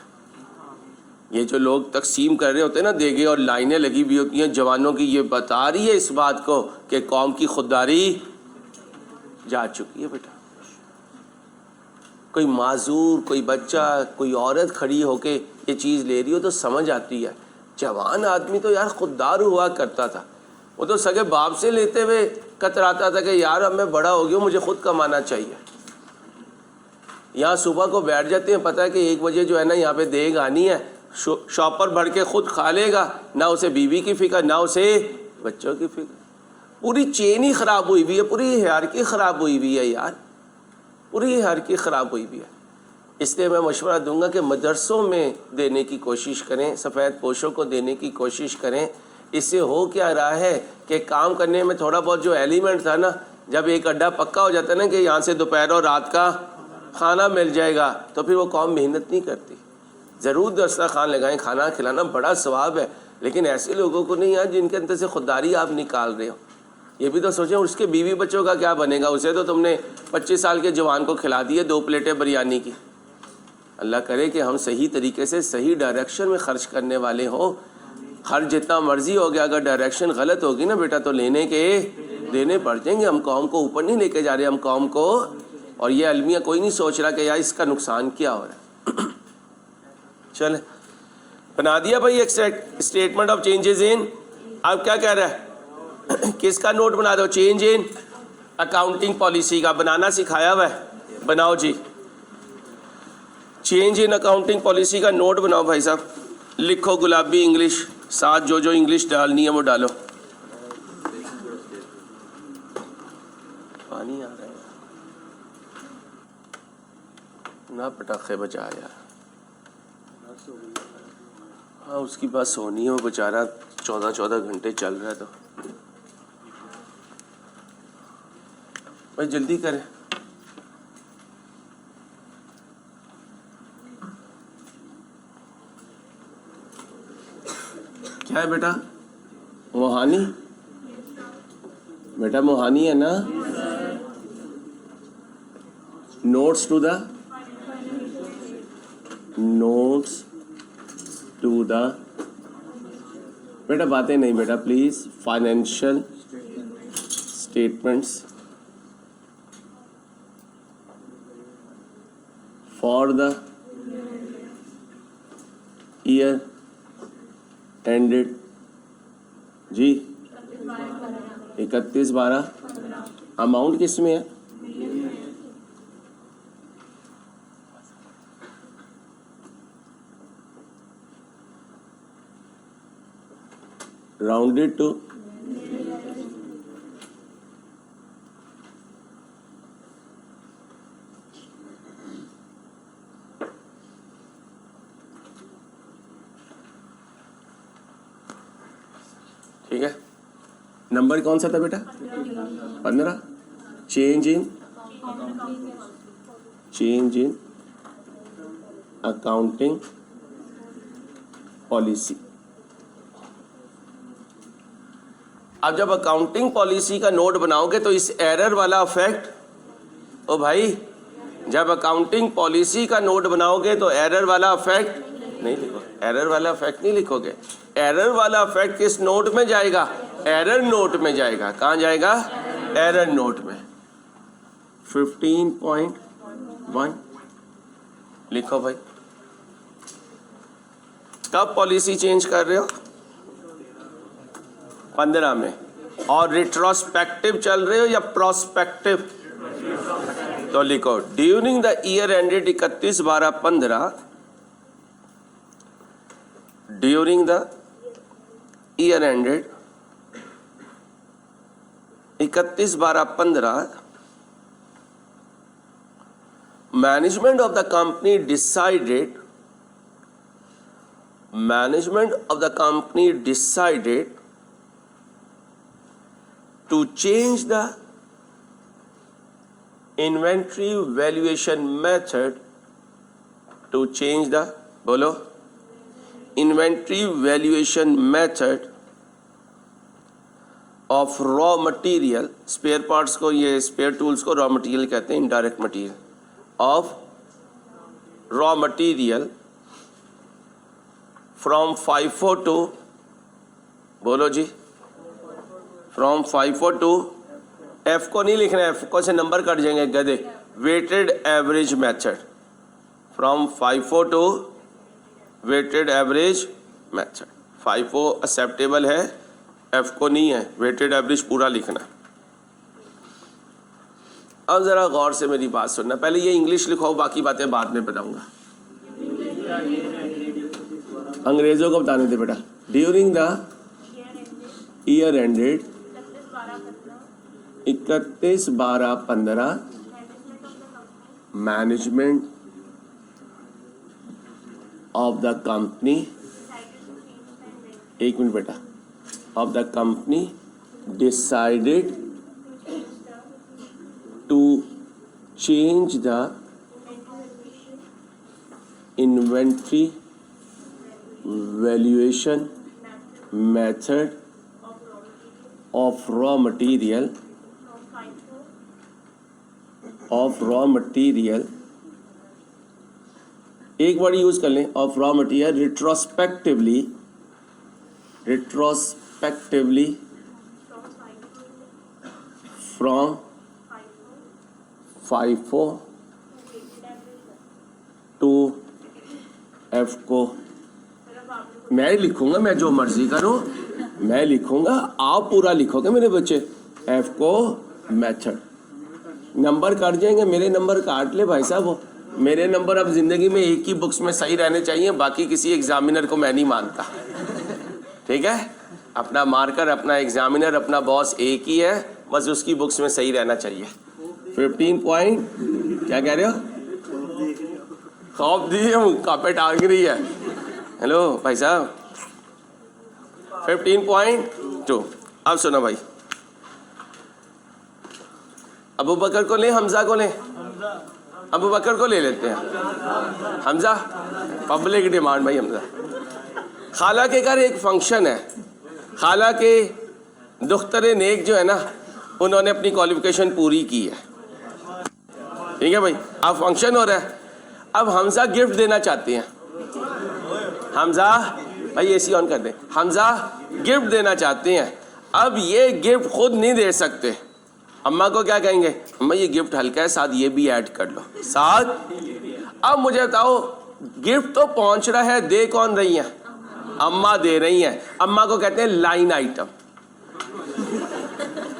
A: ये जो लोग तकसीम कर रहे होते हैं ना देगे और लाइनें लगी हुई होती हैं जवानों की, ये बता रही है इस बात को कि कौम की खुददारी जा चुकी है। बेटा कोई माजूर, कोई बच्चा, कोई औरत खड़ी होके ये चीज़ ले रही हो तो समझ आती है। जवान आदमी तो यार खुददार हुआ करता था, वो तो सगे बाप से लेते हुए कतराता था कि यार अब मैं बड़ा हो गया हूँ, मुझे खुद कमाना चाहिए। यहाँ सुबह को बैठ जाते हैं, पता है कि 1 बजे जो है ना यहाँ पे देग आनी है, शॉपर भर के खुद खा लेगा, ना उसे बीवी की फिक्र, ना उसे बच्चों की फिक्र। पूरी चेन ही ख़राब हुई हुई है, पूरी हायरार्की ख़राब हुई हुई है यार, पूरी हायरार्की ख़राब हुई हुई है। इसलिए मैं मशवरा दूंगा कि मदरसों में देने की कोशिश करें, सफ़ेद पोशों को देने की कोशिश करें। इससे हो क्या रहा है कि काम करने में थोड़ा बहुत जो एलिमेंट था ना, जब एक अड्डा पक्का हो जाता है ना कि यहाँ से दोपहर और रात का खाना मिल जाएगा, तो फिर वो कौम मेहनत नहीं करती। ज़रूर दस्तरखान लगाएं, खाना खिलाना बड़ा सवाब है, लेकिन ऐसे लोगों को नहीं यार जिनके अंदर से खुददारी आप निकाल रहे हो। ये भी तो सोचें उसके बीवी बच्चों का क्या बनेगा। उसे तो तुमने 25 साल के जवान को खिला दिए 2 प्लेटें बिरयानी की। अल्लाह करे कि हम सही तरीके से सही डायरेक्शन में ख़र्च करने वाले हों। खर्च जितना मर्जी हो गया, अगर डायरेक्शन गलत होगी ना बेटा तो लेने के देने पड़ जाएंगे। हम कौम को ऊपर नहीं लेके जा रहे, हम कौम को, और ये अलमिया कोई नहीं सोच रहा कि यार इसका नुकसान क्या हो रहा है। चले बना दिया भाई एक स्टेटमेंट ऑफ चेंजेस इन। अब क्या कह रहा है, किसका नोट बना दो? चेंज इन अकाउंटिंग पॉलिसी का बनाना सिखाया हुआ है, बनाओ जी। चेंज इन अकाउंटिंग पॉलिसी का नोट बनाओ भाई साहब, लिखो गुलाबी इंग्लिश, साथ जो जो इंग्लिश डालनी है वो डालो। पानी आ रहा है ना, पटाखे बजा यार। हाँ उसकी बस होनी है, वो बेचारा 14 घंटे चल रहा है, तो भाई जल्दी करें। क्या है बेटा? मोहानी? बेटा मोहानी है ना? नोट्स टू द बेटा बातें नहीं बेटा please. Financial statements for the year ended जी 31/12। अमाउंट किस में है? राउंडेड टू ठीक है। नंबर कौन सा था बेटा? 15। Change in accounting policy. अब जब अकाउंटिंग पॉलिसी का नोट बनाओगे तो इस एरर वाला इफेक्ट, ओ भाई जब अकाउंटिंग पॉलिसी का नोट बनाओगे तो एरर वाला इफेक्ट नहीं लिखोगे, एरर वाला इफेक्ट नहीं लिखोगे। एरर वाला इफेक्ट किस नोट में जाएगा? एरर नोट में जाएगा। कहाँ जाएगा? एरर नोट में। 15.1 लिखो भाई। कब पॉलिसी चेंज कर रहे हो? 15 में। और रिट्रोस्पेक्टिव चल रहे हो या प्रोस्पेक्टिव? तो लिखो during the year ended 31/12/15, during the year ended 31/12/15 management of the company decided to change the inventory valuation method of raw material, spare parts को, ये spare tools को raw material कहते हैं, indirect material, of raw material from FIFO to, बोलो जी, from FIFO to, F को नहीं लिखना है, F को से नंबर कट जाएंगे गधे, weighted average method, from FIFO to weighted average method. FIFO acceptable है, F को नहीं है, weighted average पूरा लिखना। अब ज़रा गौर से मेरी बात सुनना, पहले ये इंग्लिश लिखो, बाकी बातें बाद में बताऊंगा। अंग्रेज़ों को बताने दे बेटा। During the year ended 31/12/15 management of the company, एक मिनट बेटा, of the company decided to change the inventory valuation method of raw material एक वर्ड यूज कर लें, of raw material retrospectively from FIFO to FCO। मैं लिखूंगा, मैं जो मर्जी करूं, मैं लिखूंगा, आप पूरा लिखोगे मेरे बच्चे। FCO मेथड, नंबर काट जाएंगे, मेरे नंबर काट ले भाई साहब। वो मेरे नंबर अब जिंदगी में एक ही बुक्स में सही रहने चाहिए, बाकी किसी एग्जामिनर को मैं नहीं मानता, ठीक है। अपना मार्कर, अपना एग्जामिनर, अपना बॉस एक ही है, बस उसकी बुक्स में सही रहना चाहिए। 15 पॉइंट, क्या कह रहे हो? खौफ दिए, कापे टांग रही है। हेलो भाई साहब, 15.2। अब सुनो भाई, अबू बकर को ले, हमजा को ले? अबू बकर को ले लेते हैं। हमजा पब्लिक डिमांड भाई, हमजा। खाला के घर एक फंक्शन है, खाला के दुख्तरे नेक जो है ना, उन्होंने अपनी क्वालिफिकेशन पूरी की है, ठीक है भाई। अब फंक्शन हो रहा है, अब हमजा गिफ्ट देना चाहते हैं। हमजा भाई एसी ऑन कर दे। हमजा गिफ्ट देना चाहते हैं। अब ये गिफ्ट खुद नहीं दे सकते, अम्मा को क्या कहेंगे? अम्मा ये गिफ्ट हल्का है, साथ ये भी ऐड कर लो साथ। अब मुझे बताओ, गिफ्ट तो पहुंच रहा है, दे कौन रही है? अम्मा दे रही हैं। अम्मा को कहते हैं लाइन आइटम।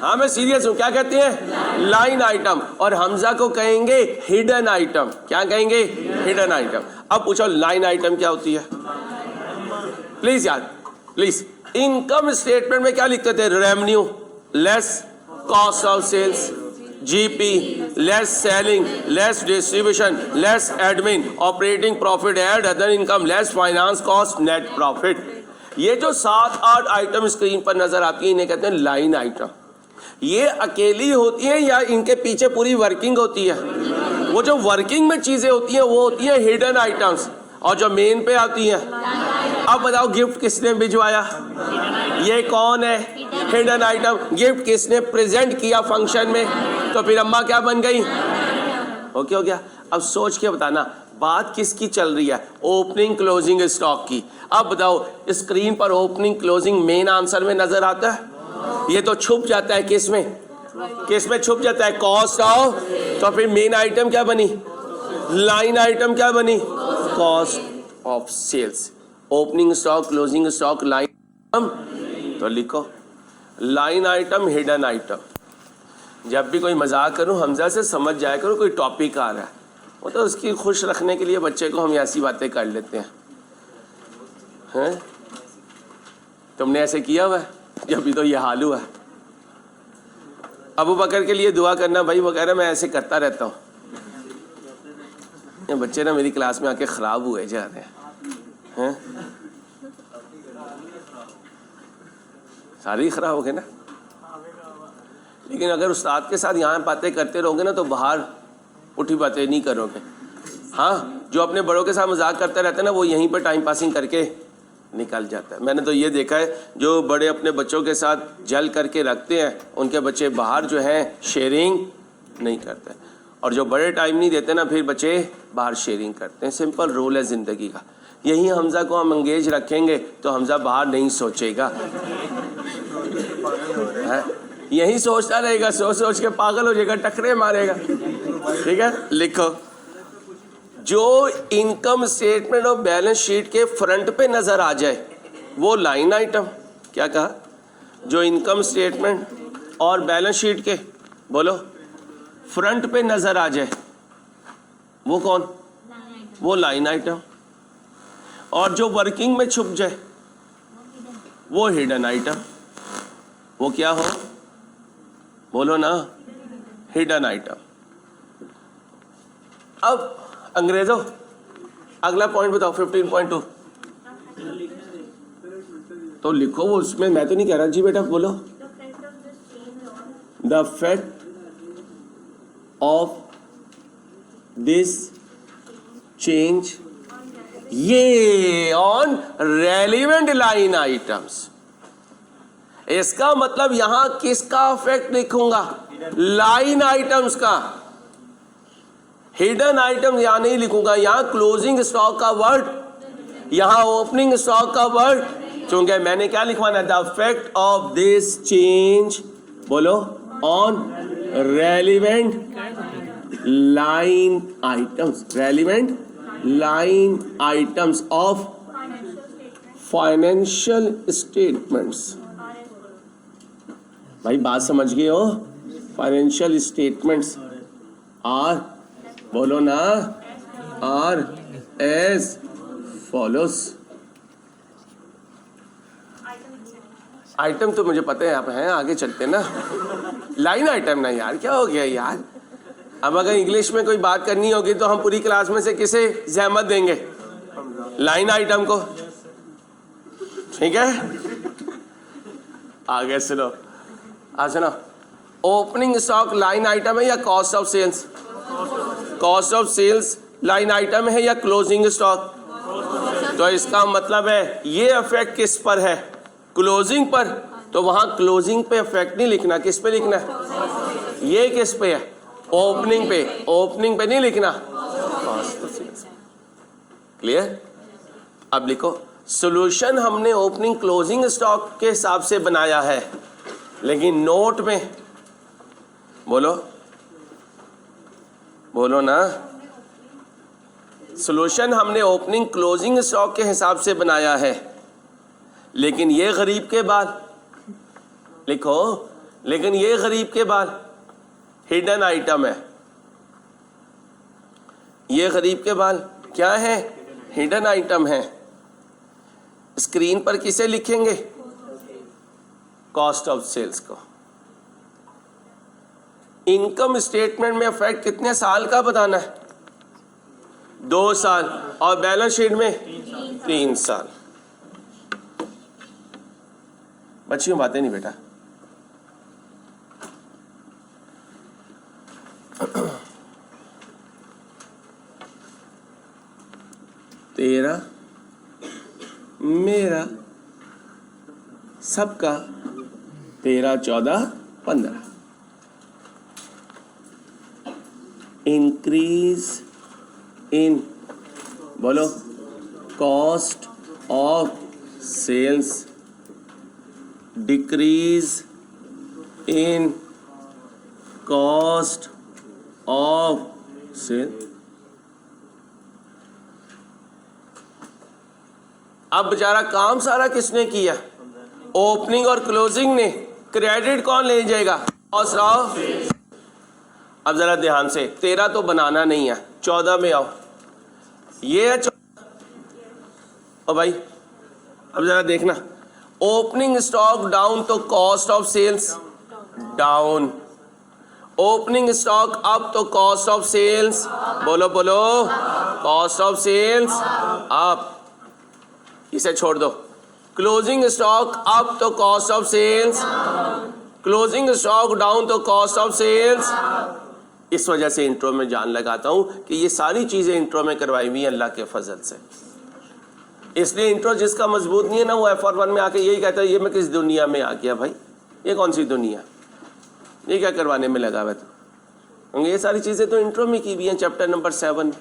A: हाँ मैं सीरियस हूँ, क्या कहते हैं? Line item. और हमजा को कहेंगे हिडन आइटम। क्या कहेंगे? Hidden item. अब पूछो लाइन आइटम क्या होती है? प्लीज यार प्लीज, इनकम स्टेटमेंट में क्या लिखते थे? Revenue less cost of sales, GP less selling less distribution less admin, operating profit add other income less finance cost net profit. ये जो 7-8 आइटम स्क्रीन पर नजर आती है, इन्हें कहते हैं लाइन आइटम। ये अकेली होती है या इनके पीछे पूरी वर्किंग होती है? वो जो वर्किंग में चीजें होती हैं वो होती है हिडन आइटम्स, और जो मेन पे आती हैं। अब बताओ गिफ्ट किसने भिजवाया? ये कौन है? Hidden item. गिफ्ट किसने प्रेजेंट किया फंक्शन में? तो फिर अम्मा क्या बन गई? ओके हो गया। अब सोच के बताना बात किसकी चल रही है? ओपनिंग क्लोजिंग स्टॉक की। अब बताओ, स्क्रीन पर ओपनिंग क्लोजिंग मेन आंसर में नजर आता है, ये तो छुप जाता है किस में? किस में छुप जाता है? Cost of. तो फिर मेन आइटम क्या बनी? लाइन आइटम क्या बनी? Cost of sales. Opening stock, closing stock, line item. तो लिखो लाइन आइटम, हिडन आइटम। जब भी कोई मजाक करूं, हमजा से समझ जाया करो कोई टॉपिक आ रहा है, वो तो उसकी खुश रखने के लिए बच्चे को हम ऐसी बातें कर लेते हैं। तुमने ऐसे किया हुआ है? जब भी तो ये हाल हुआ है। अबू बकर के लिए दुआ करना भाई, वो कह रहा मैं ऐसे करता रहता हूँ। ये बच्चे ना मेरी क्लास में आके ख़राब हुए जा रहे हैं, सारे ही ख़राब हो गए ना। लेकिन अगर उस्ताद के साथ यहाँ बातें करते रहोगे ना तो बाहर उठी बातें नहीं करोगे। हाँ, जो अपने बड़ों के साथ मजाक करते रहते हैं ना वो यहीं पर टाइम पासिंग करके निकल जाता है। मैंने तो ये देखा है जो बड़े अपने बच्चों के साथ जल करके रखते हैं उनके बच्चे बाहर जो हैं शेयरिंग नहीं करते, और जो बड़े टाइम नहीं देते ना फिर बच्चे बाहर शेयरिंग करते हैं। सिंपल रूल है ज़िंदगी का। यही हमज़ा को हम एंगेज रखेंगे तो हमज़ा बाहर नहीं सोचेगा, यही सोचता रहेगा, सोच सोच के पागल हो जाएगा, टकरे मारेगा। ठीक है, लिखो जो इनकम स्टेटमेंट और बैलेंस शीट के फ्रंट पे नज़र आ जाए वो लाइन आइटम। क्या कहा? जो इनकम स्टेटमेंट और बैलेंस शीट के बोलो फ्रंट पे नज़र आ जाए वो कौन? वो लाइन आइटम। और जो वर्किंग में छुप जाए वो हिडन आइटम। वो क्या हो? बोलो ना, हिडन आइटम। अब अंग्रेजों अगला पॉइंट बताओ 15.2 तो लिखो, वो उसमें मैं तो नहीं कह रहा जी बेटा, बोलो। The fact of this change ये ऑन रेलिवेंट लाइन आइटम्स। इसका मतलब यहां किसका इफेक्ट लिखूंगा? लाइन आइटम्स का। हिडन आइटम यहां नहीं लिखूंगा, यहां क्लोजिंग स्टॉक का वर्ड, यहां ओपनिंग स्टॉक का वर्ड, क्योंकि मैंने क्या लिखवाना है? The effect of this change बोलो on relevant line items, relevant line items of financial statements. भाई बात समझ गए हो? फाइनेंशियल स्टेटमेंट्स आर, बोलो ना, आर एज फॉलोस। आइटम तो मुझे पता है आप हैं, आगे चलते ना। लाइन आइटम ना यार, क्या हो गया यार? अब अगर इंग्लिश में कोई बात करनी होगी तो हम पूरी क्लास में से किसे जहमत देंगे? लाइन आइटम को। ठीक है, आगे सुनो, सुनो। ओपनिंग स्टॉक लाइन आइटम है या cost of sales? Cost of sales line item है या क्लोजिंग स्टॉक? तो इसका मतलब है ये इफेक्ट किस पर है? क्लोजिंग पर। तो वहां क्लोजिंग पे इफेक्ट नहीं लिखना, किस पे लिखना है? ये किस पे है? ओपनिंग पे। ओपनिंग पे नहीं लिखना, कॉस्ट ऑफ सेल्स। क्लियर? अब लिखो, सॉल्यूशन हमने ओपनिंग क्लोजिंग स्टॉक के हिसाब से बनाया है, लेकिन नोट में बोलो, बोलो ना, सॉल्यूशन हमने ओपनिंग क्लोजिंग स्टॉक के हिसाब से बनाया है, लेकिन ये गरीब के बाल, लिखो, लेकिन ये गरीब के बाल हिडन आइटम है। ये गरीब के बाल क्या है? हिडन आइटम है। स्क्रीन पर किसे लिखेंगे? कॉस्ट ऑफ सेल्स को। इनकम स्टेटमेंट में इफेक्ट कितने साल का बताना है? 2 साल। और बैलेंस शीट में 3 साल। बच्चियों बातें नहीं बेटा। तेरा मेरा सबका 13, 14, 15। इंक्रीज इन बोलो cost of sales, decrease in cost of sale. अब बेचारा काम सारा किसने किया? ओपनिंग और क्लोजिंग ने। क्रेडिट कौन ले जाएगा? अब जरा ध्यान से, 13 तो बनाना नहीं है, 14 में आओ। ये है 14। ओ भाई अब जरा देखना, ओपनिंग स्टॉक डाउन तो cost of sales down, opening stock up तो कॉस्ट ऑफ सेल्स, बोलो बोलो, कॉस्ट ऑफ सेल्स अप, इसे छोड़ दो। क्लोजिंग स्टॉक अप तो cost of sales, closing stock down तो कॉस्ट ऑफ सेल्स। इस वजह से इंट्रो में जान लगाता हूं कि ये सारी चीजें इंट्रो में करवाई हुई अल्लाह के फजल से। इसलिए इंट्रो जिसका मजबूत नहीं है ना, वो F1 में आके यही कहता है ये मैं किस दुनिया में आ गया भाई, ये कौन सी दुनिया, ये क्या करवाने में लगा हुआ है। तो ये सारी चीज़ें तो इंट्रो में की हुई हैं, चैप्टर नंबर 7।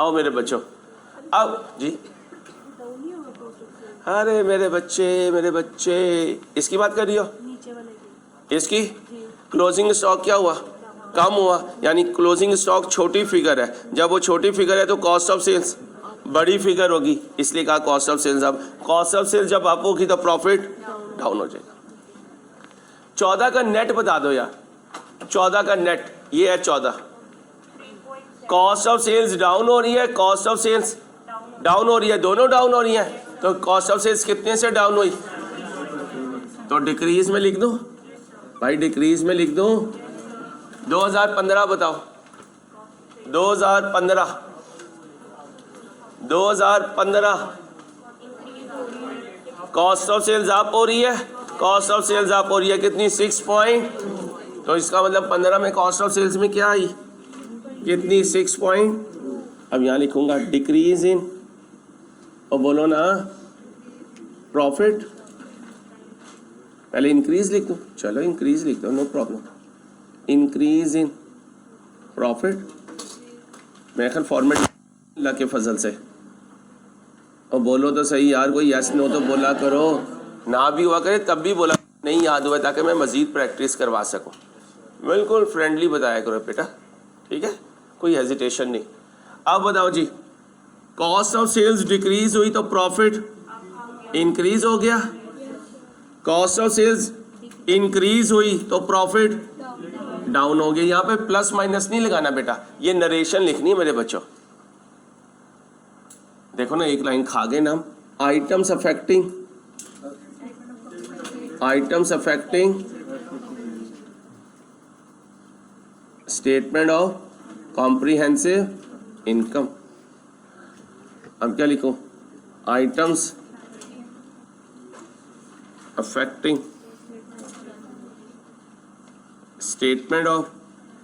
A: आओ मेरे बच्चों, आओ जी। अरे मेरे बच्चे, इसकी बात कर रही हो, इसकी क्लोजिंग स्टॉक क्या हुआ, कम हुआ, यानी क्लोजिंग स्टॉक छोटी फिगर है। जब वो छोटी फिगर है तो कॉस्ट ऑफ सेल्स बड़ी फिगर होगी, इसलिए कहा कॉस्ट ऑफ सेल्स। अब कॉस्ट ऑफ सेल्स जब अप होगी तो प्रॉफिट डाउन हो जाएगा। 14 का नेट बता दो यार, 14 का नेट, ये है 14। कॉस्ट ऑफ सेल्स डाउन हो रही है, कॉस्ट ऑफ सेल्स डाउन हो रही है, दोनों डाउन हो रही है। तो कॉस्ट ऑफ सेल्स कितने से डाउन हुई, तो डिक्रीज में लिख दो भाई, डिक्रीज में लिख दो। 2015 बताओ, 2015 कॉस्ट ऑफ सेल्स अप हो रही है, कॉस्ट ऑफ सेल्स अप हो रही है कितनी, 6 पॉइंट। तो इसका मतलब 15 में कॉस्ट ऑफ सेल्स में क्या आई, कितनी, 6 पॉइंट। अब यहाँ लिखूंगा डिक्रीज इन, और बोलो ना प्रॉफिट, पहले इंक्रीज लिख दो, चलो इंक्रीज लिख दो, no problem, increase in profit. मेरे ख्याल फॉर्मेट अल्लाह के फजल से। और बोलो तो सही यार, कोई यस नो तो बोला करो, ना भी हुआ करे तब भी बोला नहीं याद हुआ, ताकि मैं मज़ीद प्रैक्टिस करवा सकूं। बिल्कुल फ्रेंडली बताया करो बेटा, ठीक है, कोई हेजिटेशन नहीं। अब बताओ जी, कॉस्ट ऑफ सेल्स डिक्रीज हुई तो प्रॉफिट इंक्रीज हो गया, कॉस्ट ऑफ सेल्स इंक्रीज हुई तो प्रॉफिट डाउन हो गया। यहाँ पे प्लस माइनस नहीं लगाना बेटा, ये नरेशन लिखनी है मेरे बच्चों। देखो ना, एक लाइन खा गए नाम, items affecting statement of comprehensive income. अब क्या लिखो, items affecting statement of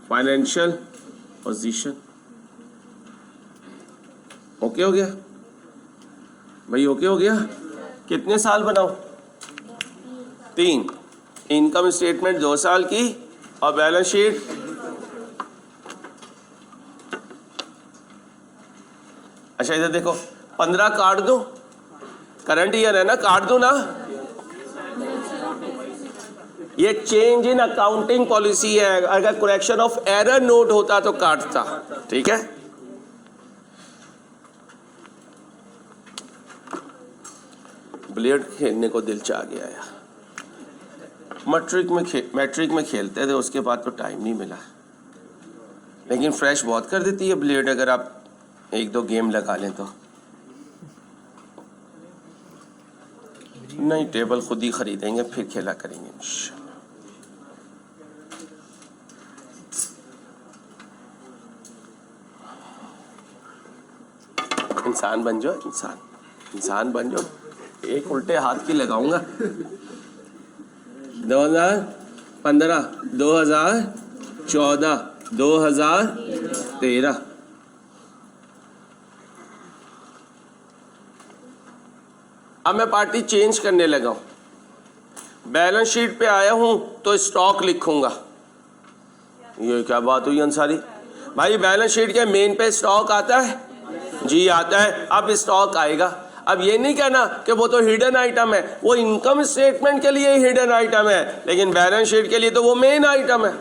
A: financial position. Okay हो गया भाई, ओके हो गया। कितने साल बनाओ, 3। इनकम स्टेटमेंट 2 साल की, और बैलेंस शीट अच्छा इधर देखो, 15 काट दो, करंट ईयर है ना, काट दो ना, ये चेंज इन अकाउंटिंग पॉलिसी है। अगर करेक्शन ऑफ एरर नोट होता तो काटता, ठीक है। ब्लेड खेलने को दिल चाह गया यार, मैट्रिक में खेलते थे, उसके बाद तो टाइम नहीं मिला। लेकिन फ्रेश बहुत कर देती है ब्लेड, अगर आप 1-2 गेम लगा लें तो। नहीं, टेबल खुद ही खरीदेंगे, फिर खेला करेंगे इंशाल्लाह। इंसान बन जाओ, इंसान बन जाओ। एक उल्टे हाथ की लगाऊंगा। 2015, 2014, 2013। अब मैं पार्टी चेंज करने लगा हूं। बैलेंस शीट पे आया हूं तो स्टॉक लिखूंगा। ये क्या बात हुई अंसारी भाई, बैलेंस शीट के मेन पे स्टॉक आता है जी, आता है। अब स्टॉक आएगा। अब ये नहीं कहना कि वो तो हिडन आइटम है, वो इनकम स्टेटमेंट के लिए हिडन आइटम है, लेकिन बैलेंस शीट के लिए तो वो मेन आइटम है।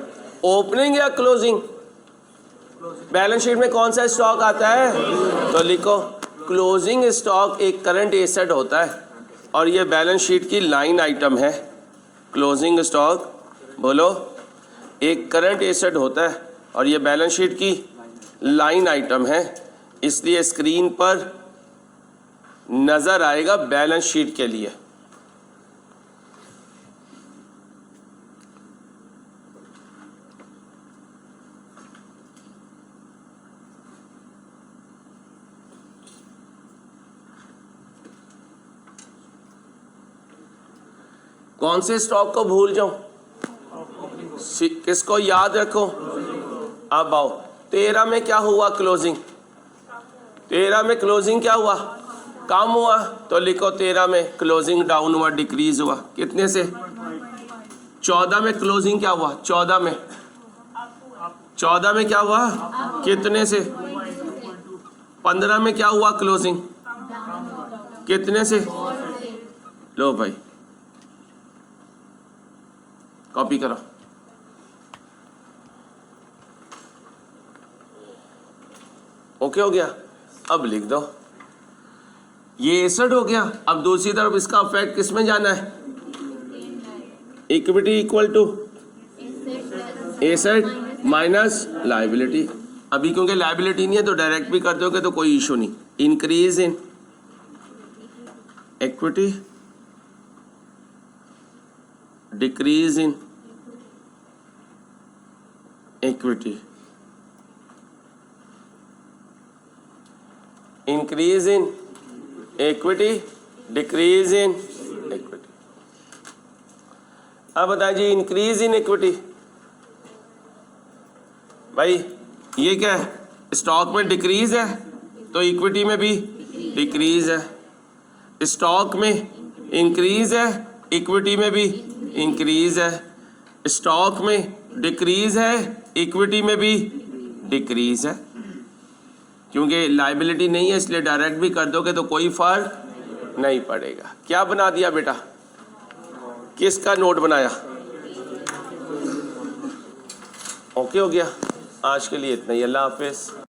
A: ओपनिंग या क्लोजिंग, बैलेंस शीट में कौन सा स्टॉक आता है, तो लिखो क्लोजिंग स्टॉक एक करंट एसेट होता है, और ये बैलेंस शीट की लाइन आइटम है। क्लोजिंग स्टॉक बोलो एक करंट एसेट होता है, और ये बैलेंस शीट की लाइन आइटम है, इसलिए स्क्रीन पर नजर आएगा बैलेंस शीट के लिए। कौन से स्टॉक को भूल जाऊं? किसको याद रखो? अब आओ 13 में क्या हुआ क्लोजिंग? 13 में क्लोजिंग क्या हुआ? कम हुआ, तो लिखो 13 में क्लोजिंग डाउन हुआ, डिक्रीज हुआ। कितने से? 14 में क्लोजिंग क्या हुआ? 14 में क्या हुआ? कितने से? 15 में क्या हुआ क्लोजिंग? कितने से? लो भाई कॉपी करो। ओके हो गया? अब लिख दो, ये एसेट हो गया। अब दूसरी तरफ इसका इफेक्ट किस में जाना है? Equity equal to asset minus liability. अभी क्योंकि लायबिलिटी नहीं है तो डायरेक्ट भी कर दोगे तो कोई इशू नहीं। Increase in equity, decrease in equity, increase in equity, decrease in equity. अब बताइए जी, इंक्रीज इन इक्विटी भाई ये क्या है? स्टॉक में डिक्रीज है तो इक्विटी में भी डिक्रीज है। स्टॉक में इंक्रीज है, इक्विटी में भी इंक्रीज है। स्टॉक में डिक्रीज है, इक्विटी में भी डिक्रीज है। क्योंकि लायबिलिटी नहीं है इसलिए डायरेक्ट भी कर दोगे तो कोई फर्क नहीं पड़ेगा। क्या बना दिया बेटा? किसका नोट बनाया? ओके हो गया? आज के लिए इतना ही। अल्लाह हाफिज।